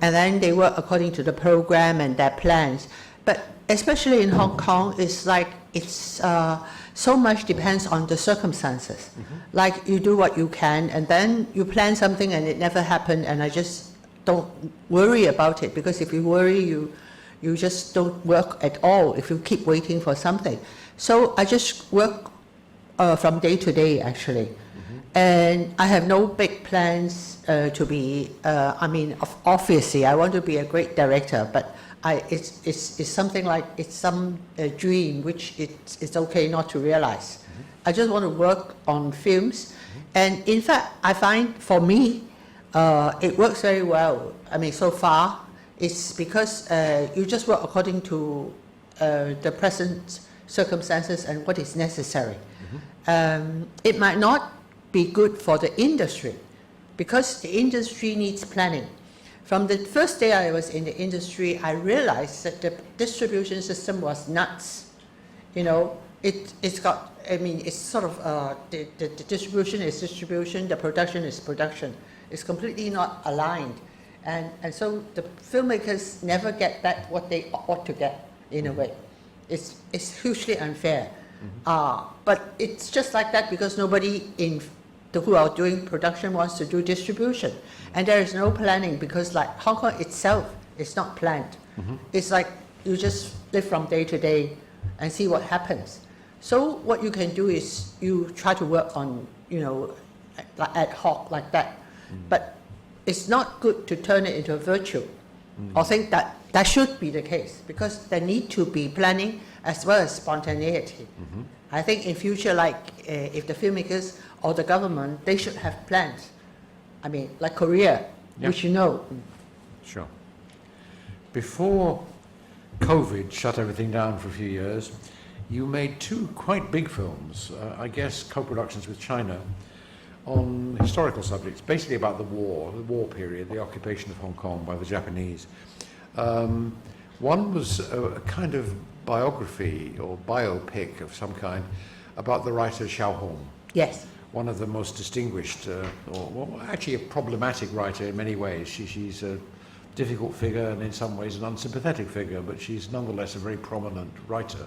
Speaker 2: and then they work according to the program and their plans. But especially in Hong Kong, it's like so much depends on the circumstances. Like you do what you can, and then you plan something and it never happened, and I just don't worry about it, because if you worry, you just don't work at all if you keep waiting for something. So I just work from day to day, actually. And I have no big plans to be, obviously I want to be a great director, but it's something like, it's some dream which it's okay not to realize. I just want to work on films. And in fact, I find for me, it works very well. So far, it's because you just work according to the present circumstances and what is necessary. It might not be good for the industry, because the industry needs planning. From the first day I was in the industry, I realized that the distribution system was nuts. It's got, it's sort of, the distribution is distribution, the production is production. It's completely not aligned. And so the filmmakers never get what they ought to get, in a way. It's hugely unfair. But it's just like that because nobody who are doing production wants to do distribution. And there is no planning, because like Hong Kong itself is not planned. It's like you just live from day to day and see what happens. So what you can do is you try to work on, like ad hoc like that. But it's not good to turn it into a virtue or think that that should be the case, because there need to be planning as well as spontaneity. I think in future, like if the filmmakers or the government, they should have plans. I mean, like Korea, which you know.
Speaker 1: Sure. Before COVID shut everything down for a few years, you made two quite big films, I guess co-productions with China, on historical subjects, basically about the war period, the occupation of Hong Kong by the Japanese. One was a kind of biography or biopic of some kind about the writer Xiao Hong.
Speaker 2: Yes.
Speaker 1: One of the most distinguished, actually a problematic writer in many ways. She's a difficult figure and in some ways an unsympathetic figure, but she's nonetheless a very prominent writer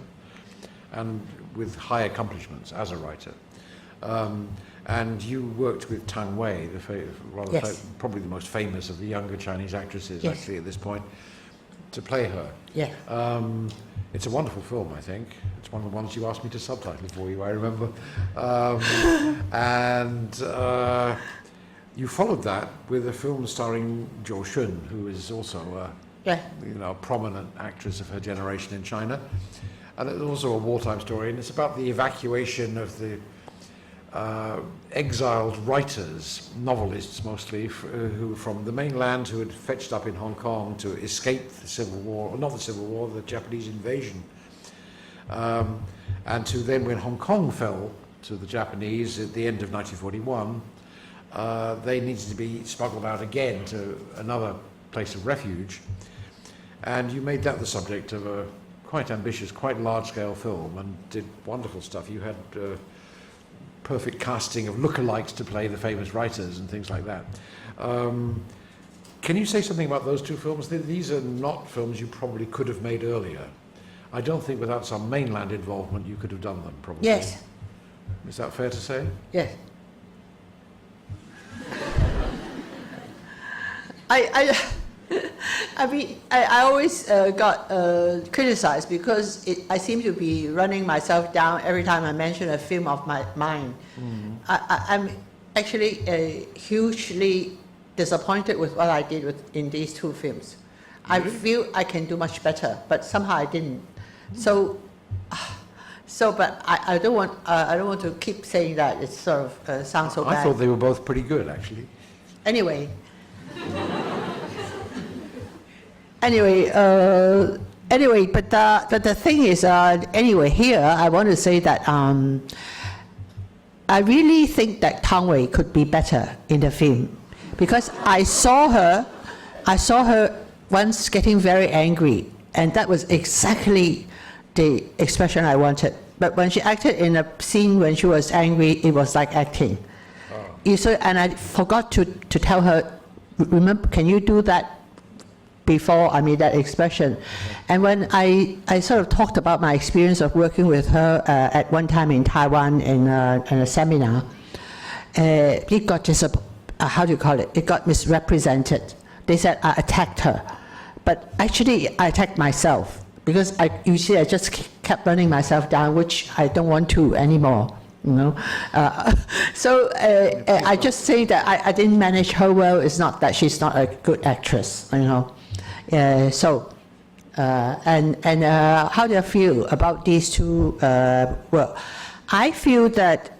Speaker 1: and with high accomplishments as a writer. And you worked with Ann Hui, probably the most famous of the younger Chinese actresses actually at this point, to play her.
Speaker 2: Yeah.
Speaker 1: It's a wonderful film, I think. It's one of the ones you asked me to subtitle for you, I remember. You followed that with a film starring Zhou Shun, who is also a prominent actress of her generation in China. And it's also a wartime story, and it's about the evacuation of the exiled writers, novelists mostly, who from the mainland who had fetched up in Hong Kong to escape the Civil War, or not the Civil War, the Japanese invasion. And to then, when Hong Kong fell to the Japanese at the end of 1941, they needed to be smuggled out again to another place of refuge. And you made that the subject of a quite ambitious, quite large-scale film, and did wonderful stuff. You had perfect casting of lookalikes to play the famous writers and things like that. Can you say something about those two films? These are not films you probably could have made earlier. I don't think without some mainland involvement you could have done them, probably.
Speaker 2: Yes.
Speaker 1: Is that fair to say?
Speaker 2: Yes. I mean, I always got criticized because I seem to be running myself down every time I mention a film of mine. I'm actually hugely disappointed with what I did in these two films. Really? I feel I can do much better, but somehow I didn't. But I don't want to keep saying that. It sort of sounds so bad.
Speaker 1: I thought they were both pretty good, actually.
Speaker 2: Anyway, but the thing is, anyway, here I want to say that I really think that Ann Hui could be better in the film, because I saw her once getting very angry, and that was exactly the expression I wanted. But when she acted in a scene when she was angry, it was like acting. And I forgot to tell her, remember, can you do that before I made that expression? And when I sort of talked about my experience of working with her at one time in Taiwan in a seminar, it got how do you call it? It got misrepresented. They said I attacked her, but actually I attacked myself, because I just kept running myself down, which I don't want to anymore. You know, I just say that I didn't manage her well. It's not that she's not a good actress, you know. How do I feel about these two? Well, I feel that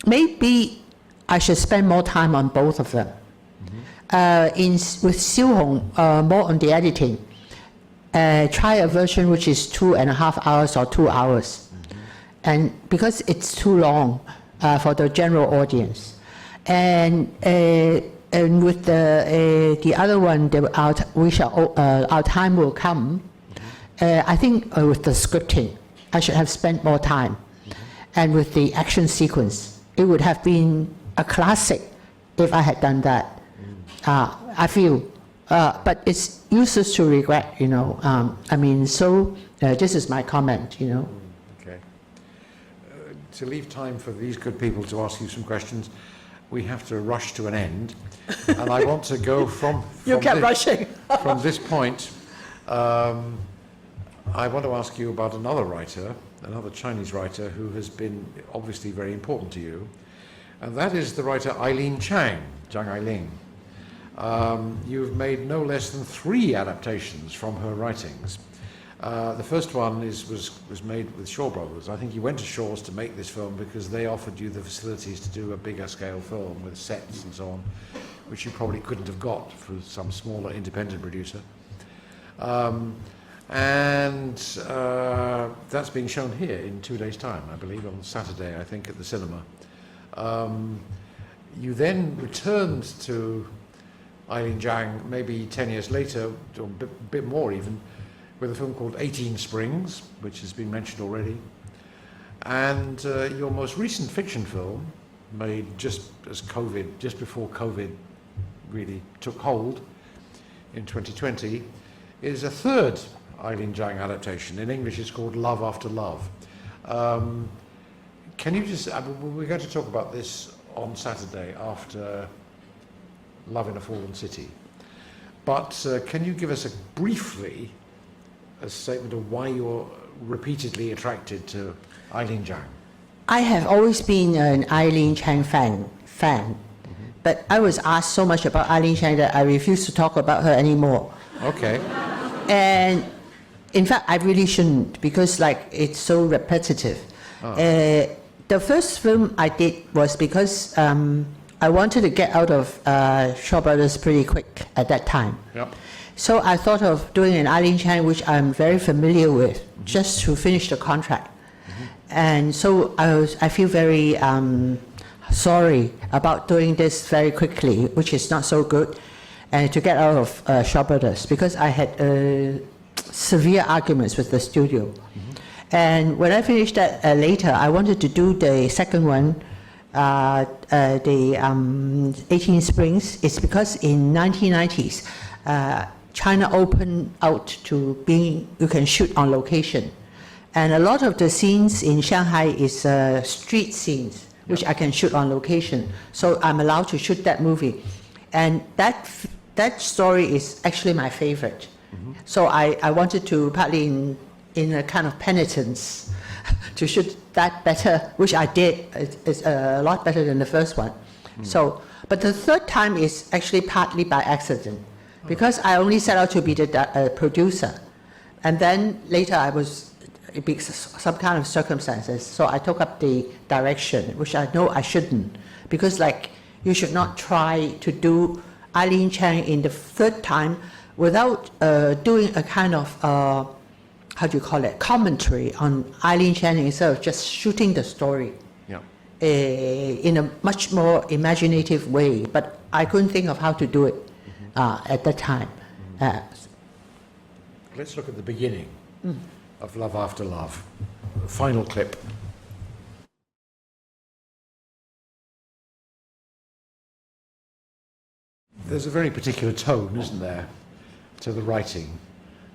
Speaker 2: maybe I should spend more time on both of them. With Xiao Hong, more on the editing. Try a version which is 2.5 hours or 2 hours. And because it's too long for the general audience, and with the other one, our time will come. I think with the scripting, I should have spent more time, and with the action sequence, it would have been a classic if I had done that. I feel, but it's useless to regret, you know. This is my comment, you know.
Speaker 1: To leave time for these good people to ask you some questions, we have to rush to an end. And I want to go from
Speaker 2: rushing.
Speaker 1: From this point, I want to ask you about another writer, another Chinese writer who has been obviously very important to you. and that is the writer Eileen Chang, Zhang Eiling. You've made no less than 3 adaptations from her writings. The first one was made with Shaw Brothers. I think you went to Shaw's to make this film because they offered you the facilities to do a bigger scale film with sets and so on, which you probably couldn't have got through some smaller independent producer. That's being shown here in 2 days' time, I believe, on Saturday, I think, at the cinema. You then returned to Eileen Zhang maybe 10 years later, or a bit more even, with a film called 18 Springs, which has been mentioned already. And your most recent fiction film, made just before COVID really took hold in 2020, is a third Eileen Zhang adaptation. In English it's called Love After Love. Can you just, we're going to talk about this on Saturday after Love in a Fallen City. But can you give us briefly a statement of why you're repeatedly attracted to Eileen Zhang?
Speaker 2: I have always been an Eileen Chang fan, but I was asked so much about Eileen Chang that I refuse to talk about her anymore.
Speaker 1: Okay.
Speaker 2: And in fact, I really shouldn't, because it's so repetitive.
Speaker 1: Oh.
Speaker 2: The first film I did was because I wanted to get out of Shaw Brothers pretty quick at that time.
Speaker 1: Yep.
Speaker 2: So I thought of doing an Eileen Chang, which I'm very familiar with, just to finish the contract. And so I feel very sorry about doing this very quickly, which is not so good, and to get out of Shaw Brothers, because I had severe arguments with the studio. And when I finished that later, I wanted to do the second one, the 18 Springs. It's because in 1990s, China opened out to being, you can shoot on location. And a lot of the scenes in Shanghai is street scenes, which I can shoot on location. So I'm allowed to shoot that movie. And that story is actually my favorite. So I wanted to, partly in a kind of penitence, to shoot that better, which I did. It's a lot better than the first one. So, but the third time is actually partly by accident, because I only set out to be the producer. And then later it became some kind of circumstances, so I took up the direction, which I know I shouldn't, because you should not try to do Eileen Chang in the third time without doing a kind of, how do you call it, commentary on Eileen Chang instead of just shooting the story in a much more imaginative way. But I couldn't think of how to do it at that time.
Speaker 1: Let's look at the beginning of Love After Love. The final clip. There's a very particular tone, isn't there, to the writing,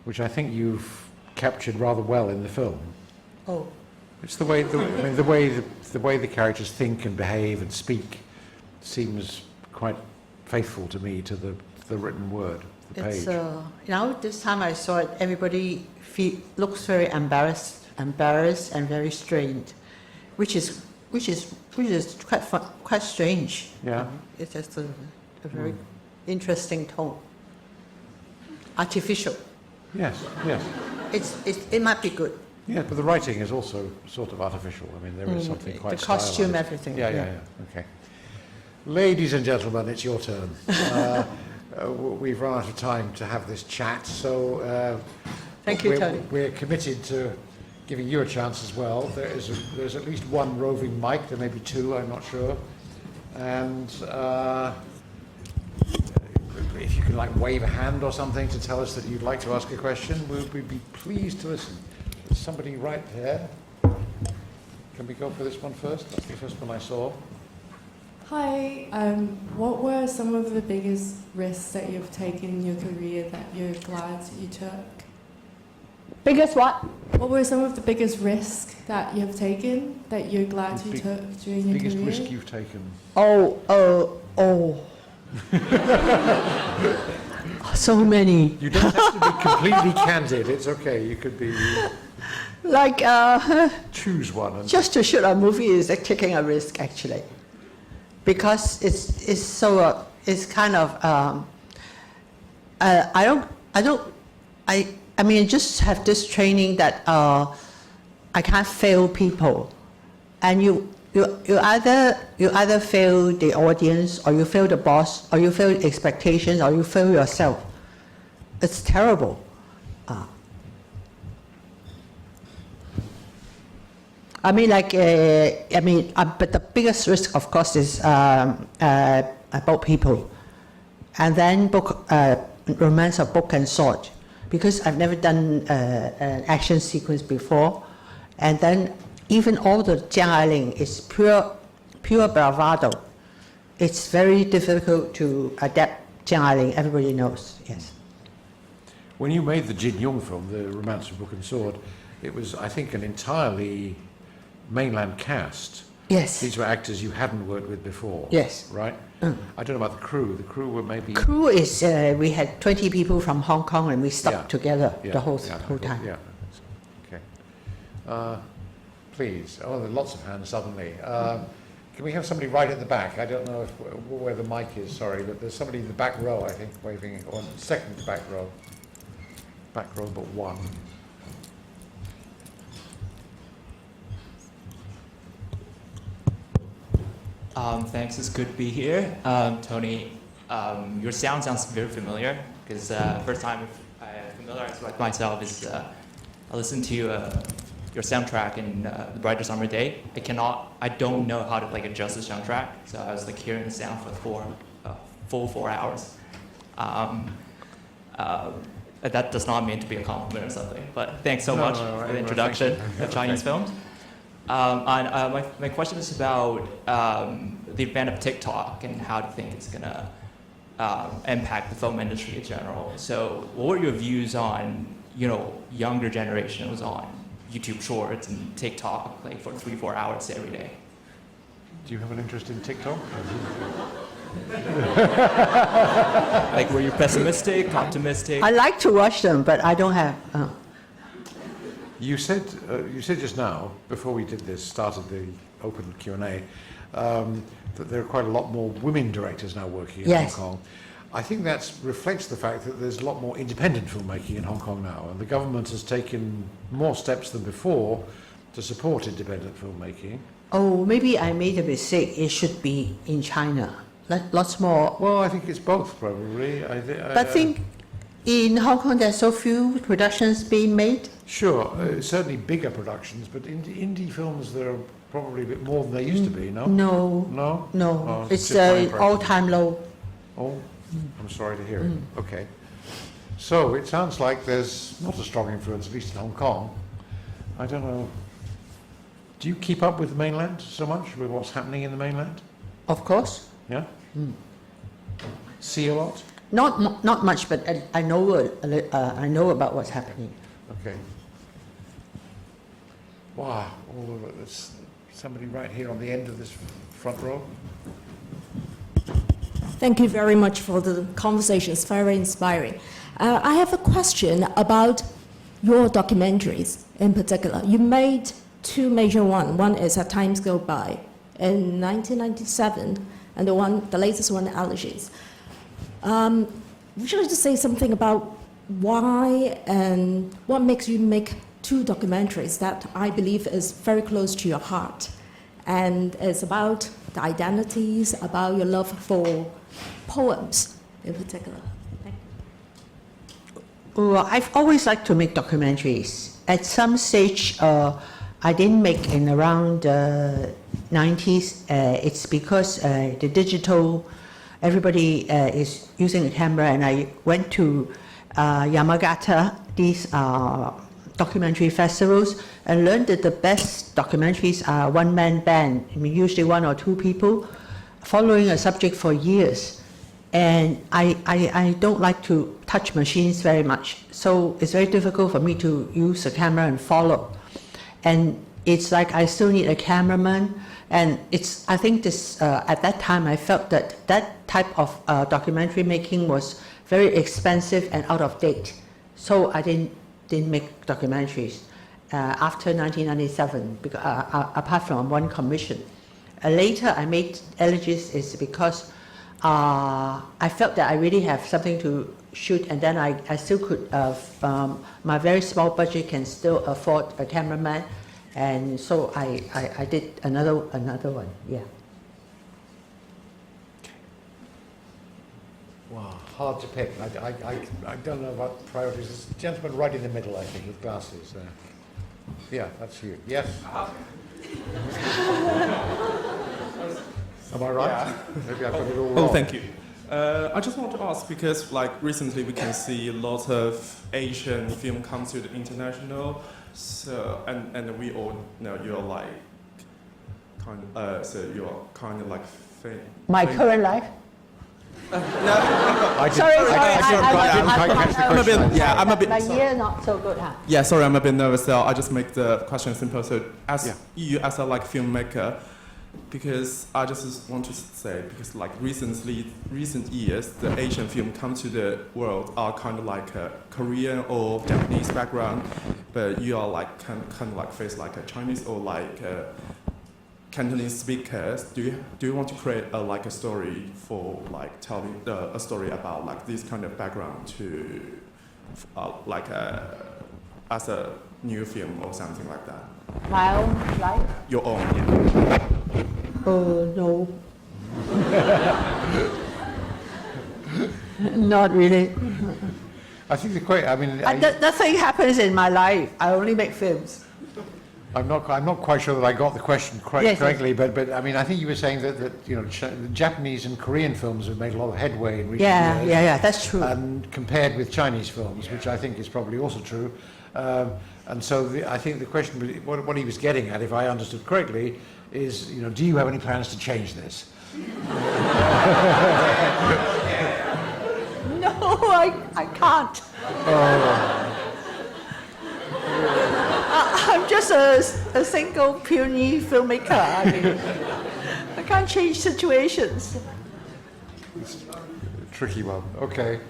Speaker 1: which I think you've captured rather well in the film.
Speaker 2: Oh.
Speaker 1: It's the way the way the characters think and behave and speak seems quite faithful to me to the written word, the page.
Speaker 2: This time I saw it, everybody looks very embarrassed and very strained, which is quite strange.
Speaker 1: Yeah.
Speaker 2: It's just a very interesting tone. Artificial.
Speaker 1: Yes.
Speaker 2: It might be good.
Speaker 1: Yeah, but the writing is also sort of artificial. I mean, there is something quite
Speaker 2: the costume,
Speaker 1: stylized.
Speaker 2: everything.
Speaker 1: Yeah. Okay. Ladies and gentlemen, it's your turn. We've run out of time to have this chat, so
Speaker 2: thank you, Tony.
Speaker 1: We're committed to giving you a chance as well. There's at least one roving mic, there may be two, I'm not sure. And if you can wave a hand or something to tell us that you'd like to ask a question, we'd be pleased to listen. There's somebody right there. Can we go for this one first? That's the first one I saw.
Speaker 3: Hi, what were some of the biggest risks that you've taken in your career that you're glad you took?
Speaker 2: Biggest what?
Speaker 3: What were some of the biggest risks that you've taken that you're glad you took during your
Speaker 1: Biggest
Speaker 3: career?
Speaker 1: risk you've taken?
Speaker 2: So many.
Speaker 1: You don't have to be completely candid. It's okay. You could be.
Speaker 2: Like
Speaker 1: choose one. And
Speaker 2: just to shoot a movie is taking a risk, actually. because it's so it's kind of I mean, I just have this training that I can't fail people, and you either fail the audience, or you fail the boss, or you fail expectations, or you fail yourself. It's terrible. I mean, but the biggest risk, of course, is about people, and then romance of book and sword, because I've never done an action sequence before, and then even all the jialing is pure bravado. It's very difficult to adapt jialing. Everybody knows, yes.
Speaker 1: When you made the Jin Yong film, The Romance of Book and Sword, it was, I think, an entirely mainland cast.
Speaker 2: Yes.
Speaker 1: These were actors you hadn't worked with before.
Speaker 2: Yes.
Speaker 1: Right? I don't know about the crew. The crew were maybe...
Speaker 2: Crew is, we had 20 people from Hong Kong, and we stuck together the whole time.
Speaker 1: Yeah. Okay. Please. Oh, there are lots of hands suddenly. Can we have somebody right at the back? I don't know where the mic is, sorry, but there's somebody in the back row, I think, waving, or second to back row. Back row but one.
Speaker 4: Thanks, it's good to be here. Tony, your sound sounds very familiar, because first time I familiarized with myself is I listened to your soundtrack in The Brighter Summer Day. I don't know how to adjust the soundtrack, so I was hearing the sound for full 4 hours. That does not mean to be a compliment or something, but thanks so much for the introduction of Chinese films. And my question is about the advent of TikTok and how do you think it's going to impact the film industry in general. So what were your views on, younger generations on YouTube Shorts and TikTok for 3-4 hours every day?
Speaker 1: Do you have an interest in TikTok?
Speaker 4: Were you pessimistic, optimistic?
Speaker 2: I like to watch them, but I don't have...
Speaker 1: You said just now, before we started the open Q&A, that there are quite a lot more women directors now working in Hong Kong. I think that reflects the fact that there's a lot more independent filmmaking in Hong Kong now, and the government has taken more steps than before to support independent filmmaking.
Speaker 2: Oh, maybe I made a mistake. It should be in China. Lots more.
Speaker 1: Well, I think it's both, probably.
Speaker 2: I think in Hong Kong there's so few productions being made.
Speaker 1: Sure, certainly bigger productions, but indie films, there are probably a bit more than they used to be, no?
Speaker 2: No.
Speaker 1: No?
Speaker 2: No.
Speaker 1: Oh,
Speaker 2: it's
Speaker 1: just my
Speaker 2: all-time low.
Speaker 1: Oh, I'm sorry to hear it. Okay. So it sounds like there's not a strong influence, at least in Hong Kong. I don't know. Do you keep up with the mainland so much, with what's happening in the mainland?
Speaker 2: Of course.
Speaker 1: Yeah? See a lot?
Speaker 2: Not much, but I know about what's happening.
Speaker 1: Okay. Wow, all of it. There's somebody right here on the end of this front row.
Speaker 5: Thank you very much for the conversation. It's very inspiring. I have a question about your documentaries in particular. You made two major ones. One is As Times Go By in 1997, and the latest one, Allergies. Would you like to say something about why and what makes you make two documentaries that I believe is very close to your heart, and it's about the identities, about your love for poems in particular? Thank you.
Speaker 2: Well, I've always liked to make documentaries. At some stage, I didn't make in around the 90s. It's because the digital, everybody is using a camera, and I went to Yamagata, these documentary festivals, and learned that the best documentaries are one-man band. I mean, usually one or two people following a subject for years. And I don't like to touch machines very much, so it's very difficult for me to use a camera and follow. And it's like I still need a cameraman, and I think this at that time I felt that that type of documentary making was very expensive and out of date, so I didn't make documentaries after 1997, because, apart from one commission. later I made Elegies is because I felt that I really have something to shoot, and then I still could, my very small budget can still afford a cameraman, and so I did another one, yeah.
Speaker 1: Wow, hard to pick. I don't know about priorities. This gentleman right in the middle, I think, with glasses there. Yeah, that's you. Yes? Am I right?
Speaker 6: Yeah.
Speaker 1: Maybe I've got it all wrong.
Speaker 6: Oh, thank you. I just want to ask, because like recently we can see a lot of Asian film come to the international, so and we all know you're like so you're kind of like
Speaker 2: My current life?
Speaker 1: I did-
Speaker 2: Sorry,
Speaker 1: I didn't quite catch the
Speaker 6: I'm a bit-
Speaker 1: question.
Speaker 6: yeah, I'm a bit-
Speaker 2: My year not so good, huh?
Speaker 6: Yeah, sorry, I'm a bit nervous, so I just make the question simple. So as
Speaker 1: Yeah.
Speaker 6: you as a like filmmaker, because I just want to say, because like recent years, the Asian film come to the world are kind of like a Korean or Japanese background, but you are like kind of like face like a Chinese or like Cantonese speakers. Do you want to create like a story for like telling a story about like this kind of background to like as a new film or something like that?
Speaker 2: My own life?
Speaker 6: Your own. Yeah.
Speaker 2: No. Not really.
Speaker 1: I think the question, I mean,
Speaker 2: Nothing happens in my life. I only make films.
Speaker 1: I'm not quite sure that I got the question
Speaker 2: Yes,
Speaker 1: correctly, but I mean, I think you were saying that you know, the Japanese and Korean films have made a lot of headway in recent years.
Speaker 2: Yeah, that's true.
Speaker 1: And compared with Chinese films, which I think is probably also true. And so I think the question, what he was getting at, if I understood correctly, is, you know, do you have any plans to change this?
Speaker 2: No, I can't. I'm just a single puny filmmaker. I mean, I can't change situations.
Speaker 1: Tricky one. Okay.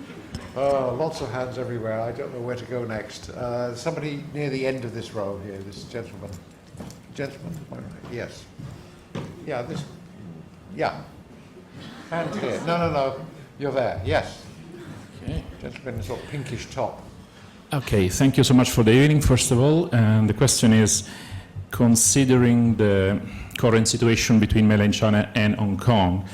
Speaker 1: Lots of hands everywhere. I don't know where to go next. Somebody near the end of this row here, this gentleman. Gentleman? Yes. Yeah, this. Yeah. Hand here. No. You're there. Yes.
Speaker 7: Okay.
Speaker 1: Gentleman in a sort of pinkish top.
Speaker 7: Okay, thank you so much for the evening, first of all. And the question is, considering the current situation between mainland China and Hong Kong,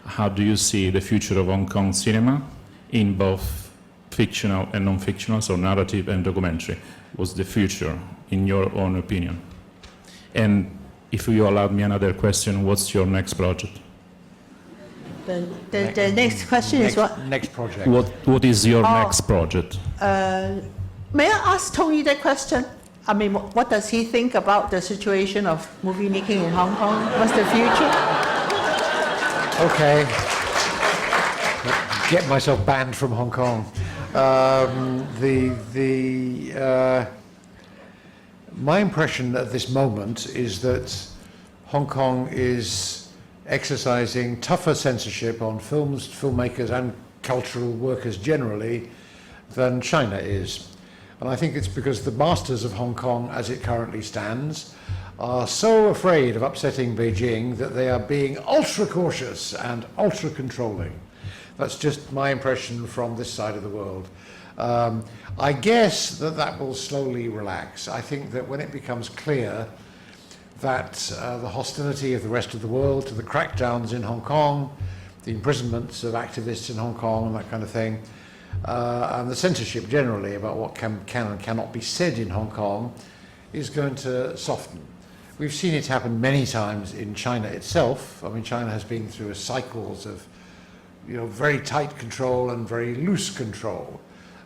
Speaker 7: how do you see the future of Hong Kong cinema in both fictional and non-fictional, so narrative and documentary? What's the future, in your own opinion? And if you allowed me another question, what's your next project?
Speaker 2: The next question is what?
Speaker 1: Next project.
Speaker 7: What is your next project?
Speaker 2: May I ask Tony that question? I mean, what does he think about the situation of movie making in Hong Kong? What's the future?
Speaker 1: Okay. Get myself banned from Hong Kong. My impression at this moment is that Hong Kong is exercising tougher censorship on films, filmmakers and cultural workers generally than China is. And I think it's because the masters of Hong Kong, as it currently stands, are so afraid of upsetting Beijing that they are being ultra cautious and ultra controlling. That's just my impression from this side of the world. I guess that will slowly relax. I think that when it becomes clear that the hostility of the rest of the world to the crackdowns in Hong Kong, the imprisonments of activists in Hong Kong and that kind of thing, and the censorship generally about what can and cannot be said in Hong Kong is going to soften. We've seen it happen many times in China itself. I mean, China has been through cycles of, you know, very tight control and very loose control.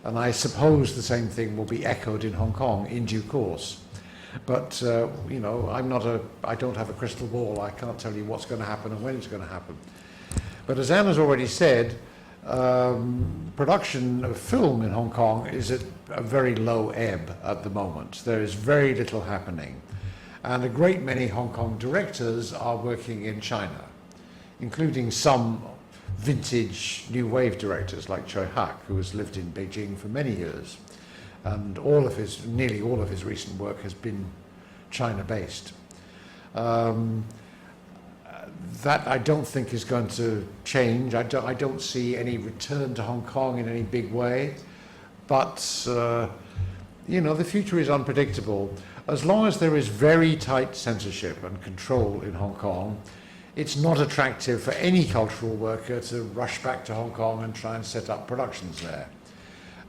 Speaker 1: And I suppose the same thing will be echoed in Hong Kong in due course. But, you know, I don't have a crystal ball. I can't tell you what's going to happen and when it's going to happen. But as Ann has already said, production of film in Hong Kong is at a very low ebb at the moment. There is very little happening. And a great many Hong Kong directors are working in China, including some vintage new wave directors like Choi Hak, who has lived in Beijing for many years. And nearly all of his recent work has been China-based. That I don't think is going to change. I don't see any return to Hong Kong in any big way. But, you know, the future is unpredictable. As long as there is very tight censorship and control in Hong Kong, it's not attractive for any cultural worker to rush back to Hong Kong and try and set up productions there.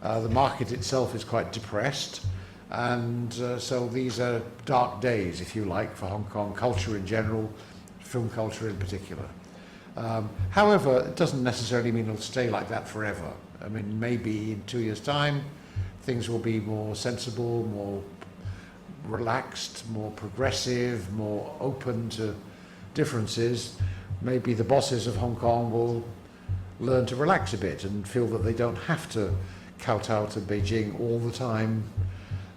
Speaker 1: The market itself is quite depressed, and so these are dark days, if you like, for Hong Kong culture in general, film culture in particular. However, it doesn't necessarily mean it'll stay like that forever. I mean, maybe in 2 years' time, things will be more sensible, more relaxed, more progressive, more open to differences. Maybe the bosses of Hong Kong will learn to relax a bit and feel that they don't have to kowtow to Beijing all the time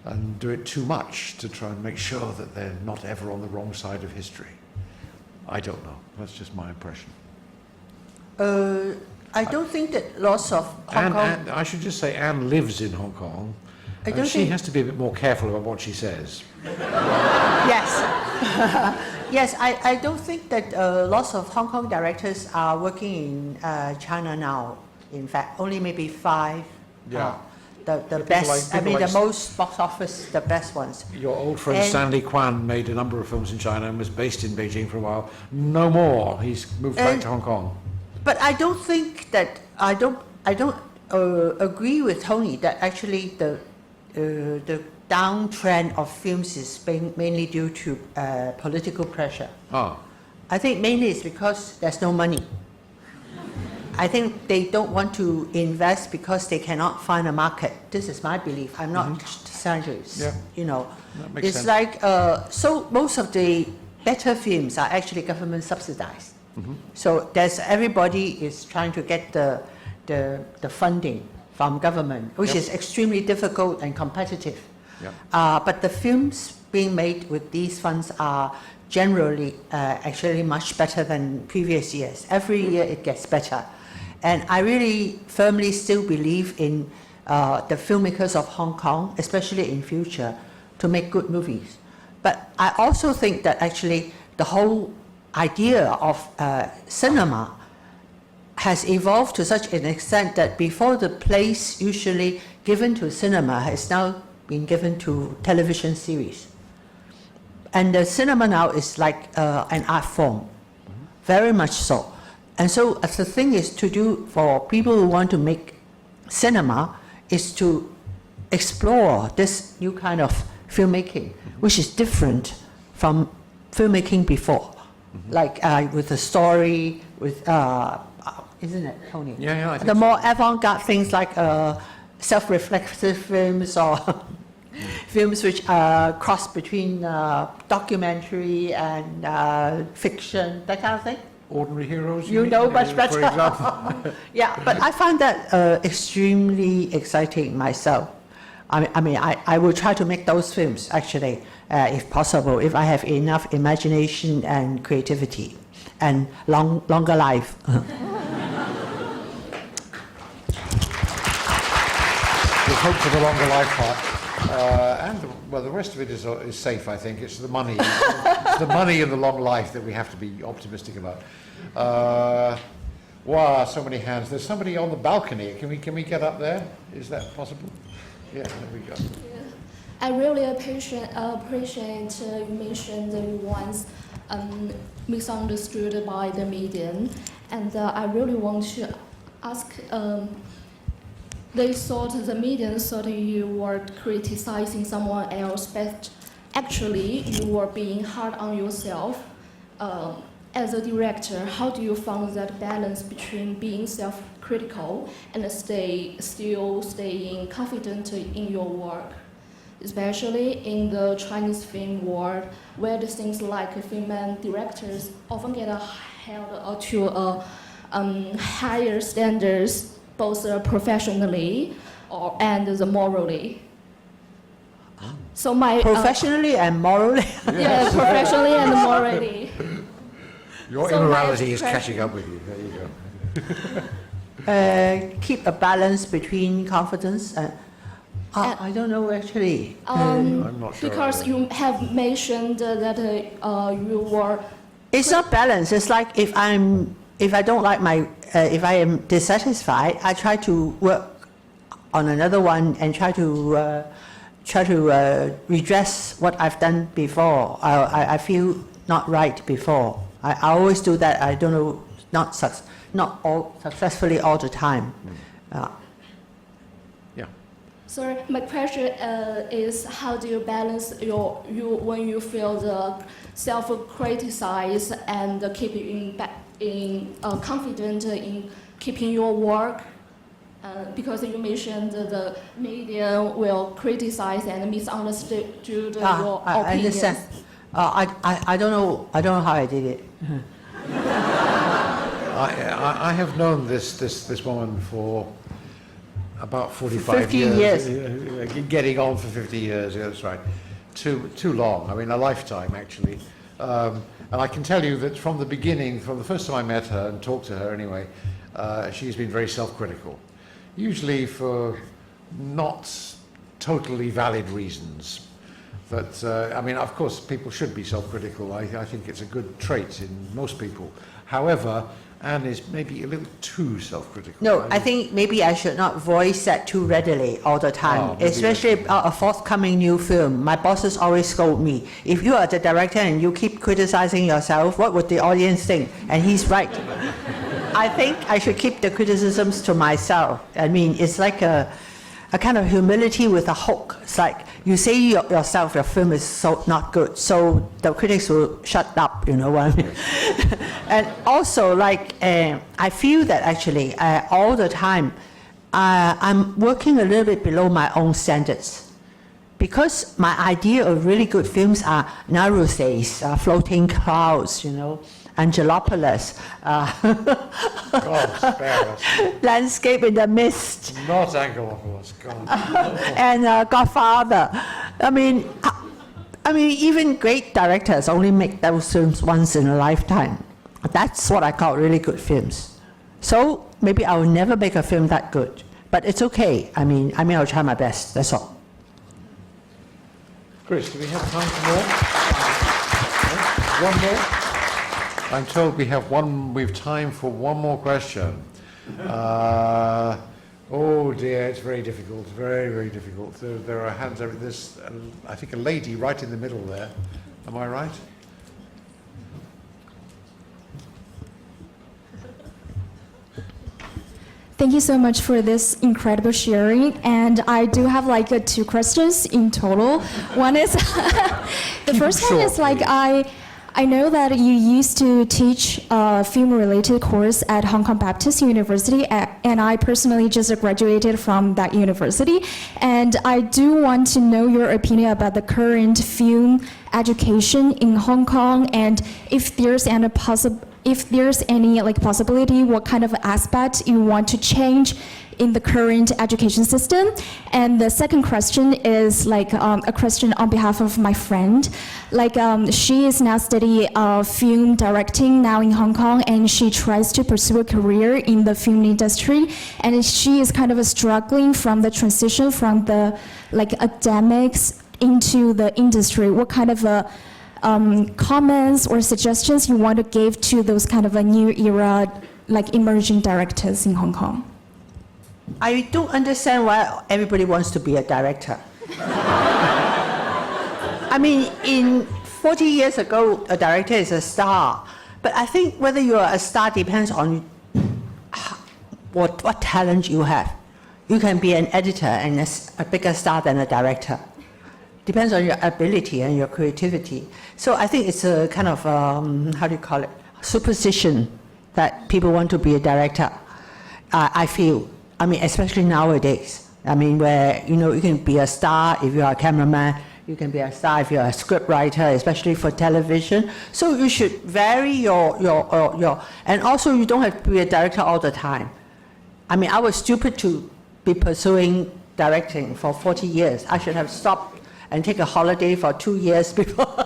Speaker 1: and do it too much to try and make sure that they're not ever on the wrong side of history. I don't know. That's just my impression.
Speaker 2: I don't think that lots of Hong Kong...
Speaker 1: Anne, I should just say Anne lives in Hong Kong.
Speaker 2: I don't
Speaker 1: she
Speaker 2: think-
Speaker 1: has to be a bit more careful about what she says.
Speaker 2: Yes. Yes, I don't think that lots of Hong Kong directors are working in China now. In fact, only maybe 5.
Speaker 1: Yeah.
Speaker 2: The
Speaker 1: People
Speaker 2: best,
Speaker 1: like-
Speaker 2: I mean,
Speaker 1: people
Speaker 2: the
Speaker 1: like-
Speaker 2: most box office, the best ones.
Speaker 1: Your old friend
Speaker 2: And-
Speaker 1: Stanley Kwan made a number of films in China and was based in Beijing for a while. No more. He's moved back
Speaker 2: And-
Speaker 1: to Hong Kong.
Speaker 2: But I don't think that, I don't agree with Tony that actually the downtrend of films is mainly due to political pressure.
Speaker 1: Ah,
Speaker 2: I think mainly it's because there's no money. I think they don't want to invest because they cannot find a market. This is my belief. I'm not trying to,
Speaker 1: Yeah.
Speaker 2: you know.
Speaker 1: that makes
Speaker 2: It's
Speaker 1: sense.
Speaker 2: like, so most of the better films are actually government subsidized. So everybody is trying to get the funding from government, which
Speaker 1: Yep.
Speaker 2: is extremely difficult and competitive.
Speaker 1: Yep.
Speaker 2: But the films being made with these funds are generally actually much better than previous years. Every year it gets better. And I really firmly still believe in the filmmakers of Hong Kong, especially in future, to make good movies. But I also think that actually the whole idea of cinema has evolved to such an extent that before the place usually given to cinema has now been given to television series. And the cinema now is like an art form, very much so. And so the thing is to do for people who want to make cinema is to explore this new kind of filmmaking, which is different from filmmaking before. Like with the story, with, isn't it, Tony?
Speaker 1: Yeah, I think
Speaker 2: the
Speaker 1: so.
Speaker 2: more avant-garde things like self-reflective films or films which are cross between documentary and fiction, that kind of thing.
Speaker 1: Ordinary Heroes.
Speaker 2: You know much better.
Speaker 1: For example.
Speaker 2: Yeah, but I find that extremely exciting myself. I mean, I will try to make those films, actually, if possible, if I have enough imagination and creativity and longer life.
Speaker 1: We hope for the longer life part. Well, the rest of it is safe, I think. It's the money. It's the money and the long life that we have to be optimistic about. Wow, so many hands. There's somebody on the balcony. Can we get up there? Is that possible? Yeah, there we go.
Speaker 5: I really appreciate you mentioned the ones misunderstood by the medium, and I really want to ask. The medium thought you were criticizing someone else, but actually you were being hard on yourself. As a director, how do you find that balance between being self-critical and still staying confident in your work? Especially in the Chinese film world, where the things like female directors often get held to higher standards, both professionally and morally. So my
Speaker 2: Professionally and morally.
Speaker 5: yeah, professionally and morally.
Speaker 1: Your
Speaker 5: So my
Speaker 1: immorality is
Speaker 5: question-
Speaker 1: catching up with you. There you go.
Speaker 2: Keep a balance between confidence and... I don't know, actually.
Speaker 1: I'm not sure.
Speaker 5: Because you have mentioned that you were
Speaker 2: It's not balanced. It's like if I don't like if I am dissatisfied, I try to work on another one and try to redress what I've done before. I feel not right before. I always do that. I don't know, not all successfully all the time.
Speaker 1: Yeah.
Speaker 5: So my question is, how do you balance when you feel the self-criticize and keep in confident in keeping your work? Because you mentioned the media will criticize and misunderstood your opinions.
Speaker 2: I understand. I don't know how I did it.
Speaker 1: I have known this woman for about 45
Speaker 2: 50 years.
Speaker 1: Getting on for 50 years, yeah, that's right. Too long, I mean a lifetime actually. And I can tell you that from the beginning, from the first time I met her and talked to her anyway, she's been very self-critical. Usually for not totally valid reasons. But, I mean, of course, people should be self-critical. I think it's a good trait in most people. However, Anne is maybe a little too self-critical.
Speaker 2: No, I think maybe I should not voice that too readily all the time, especially about a forthcoming new film. My bosses always scold me. If you are the director and you keep criticizing yourself, what would the audience think? And he's right. I think I should keep the criticisms to myself. I mean, it's like a kind of humility with a hook. It's like you say yourself, your film is so not good, so the critics will shut up, you know what I mean? And also, like, I feel that actually all the time, I'm working a little bit below my own standards. Because my idea of really good films are Naruthes, floating clouds, you know, Angelopolis,
Speaker 1: God, spare us.
Speaker 2: Landscape in the Mist,
Speaker 1: Not Angelopolis, God.
Speaker 2: and Godfather. I mean, even great directors only make those films once in a lifetime. That's what I call really good films. So maybe I will never make a film that good, but it's okay. I mean, I'll try my best. That's all.
Speaker 1: Chris, do we have time for more? One more? I'm told we've time for one more question. Oh dear, it's very difficult, very, very difficult. There are hands over this, I think a lady right in the middle there. Am I right?
Speaker 8: Thank you so much for this incredible sharing. And I do have like two questions in total. One is, the first one is like, I know that you used to teach a film-related course at Hong Kong Baptist University, and I personally just graduated from that university. And I do want to know your opinion about the current film education in Hong Kong, and if there's any possibility, what kind of aspect you want to change in the current education system. And the second question is like a question on behalf of my friend. Like she is now studying film directing now in Hong Kong, and she tries to pursue a career in the film industry. And she is kind of struggling from the transition from the like academics into the industry. What kind of comments or suggestions you want to give to those kind of a new era, like emerging directors in Hong Kong?
Speaker 2: I don't understand why everybody wants to be a director. I mean, in 40 years ago, a director is a star. But I think whether you are a star depends on what talent you have. You can be an editor and a bigger star than a director. Depends on your ability and your creativity. So I think it's a kind of, how do you call it, superstition that people want to be a director, I feel. I mean, especially nowadays. I mean, where, you know, you can be a star if you are a cameraman, you can be a star if you're a script writer, especially for television. So you should vary your, and also you don't have to be a director all the time. I mean, I was stupid to be pursuing directing for 40 years. I should have stopped and take a holiday for 2 years before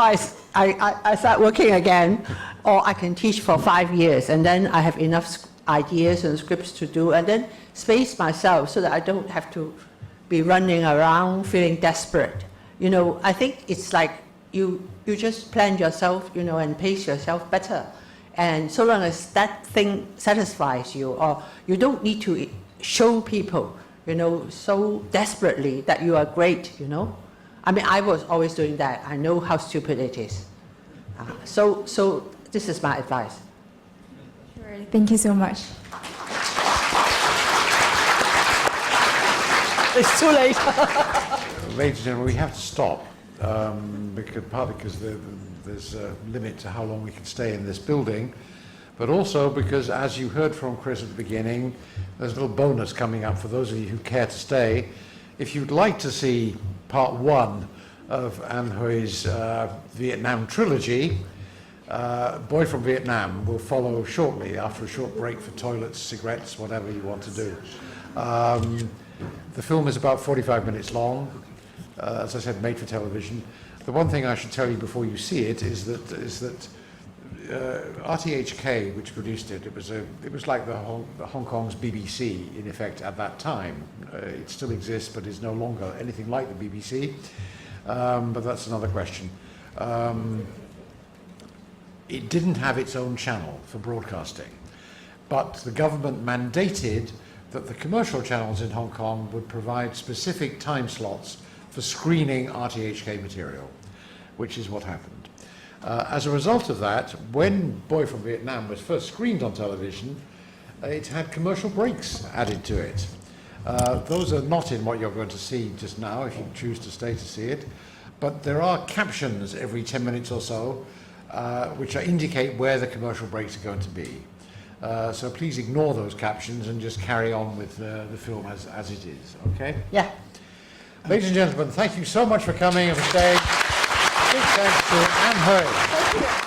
Speaker 2: I start working again, or I can teach for 5 years, and then I have enough ideas and scripts to do, and then space myself so that I don't have to be running around feeling desperate. You know, I think it's like you just plan yourself, and pace yourself better. And so long as that thing satisfies you, or you don't need to show people, so desperately that you are great, I mean, I was always doing that. I know how stupid it is. So this is my advice.
Speaker 8: Sure. Thank you so much.
Speaker 2: It's too late.
Speaker 1: Ladies and gentlemen, we have to stop, partly because there's a limit to how long we can stay in this building, but also because, as you heard from Chris at the beginning, there's a little bonus coming up for those of you who care to stay. If you'd like to see part 1 of Ann Hui's Vietnam trilogy, Boy from Vietnam will follow shortly after a short break for toilets, cigarettes, whatever you want to do. The film is about 45 minutes long, as I said, made for television. The one thing I should tell you before you see it is that RTHK, which produced it, it was like the Hong Kong's BBC in effect at that time. It still exists, but is no longer anything like the BBC. But that's another question. It didn't have its own channel for broadcasting, but the government mandated that the commercial channels in Hong Kong would provide specific time slots for screening RTHK material, which is what happened. As a result of that, when Boy from Vietnam was first screened on television, it had commercial breaks added to it. Those are not in what you're going to see just now, if you choose to stay to see it, but there are captions every 10 minutes or so, which indicate where the commercial breaks are going to be. So please ignore those captions and just carry on with the film as it is, okay?
Speaker 2: Yeah.
Speaker 1: Ladies and gentlemen, thank you so much for coming and for staying. Big thanks to Ann Hui.
Speaker 2: Thank you.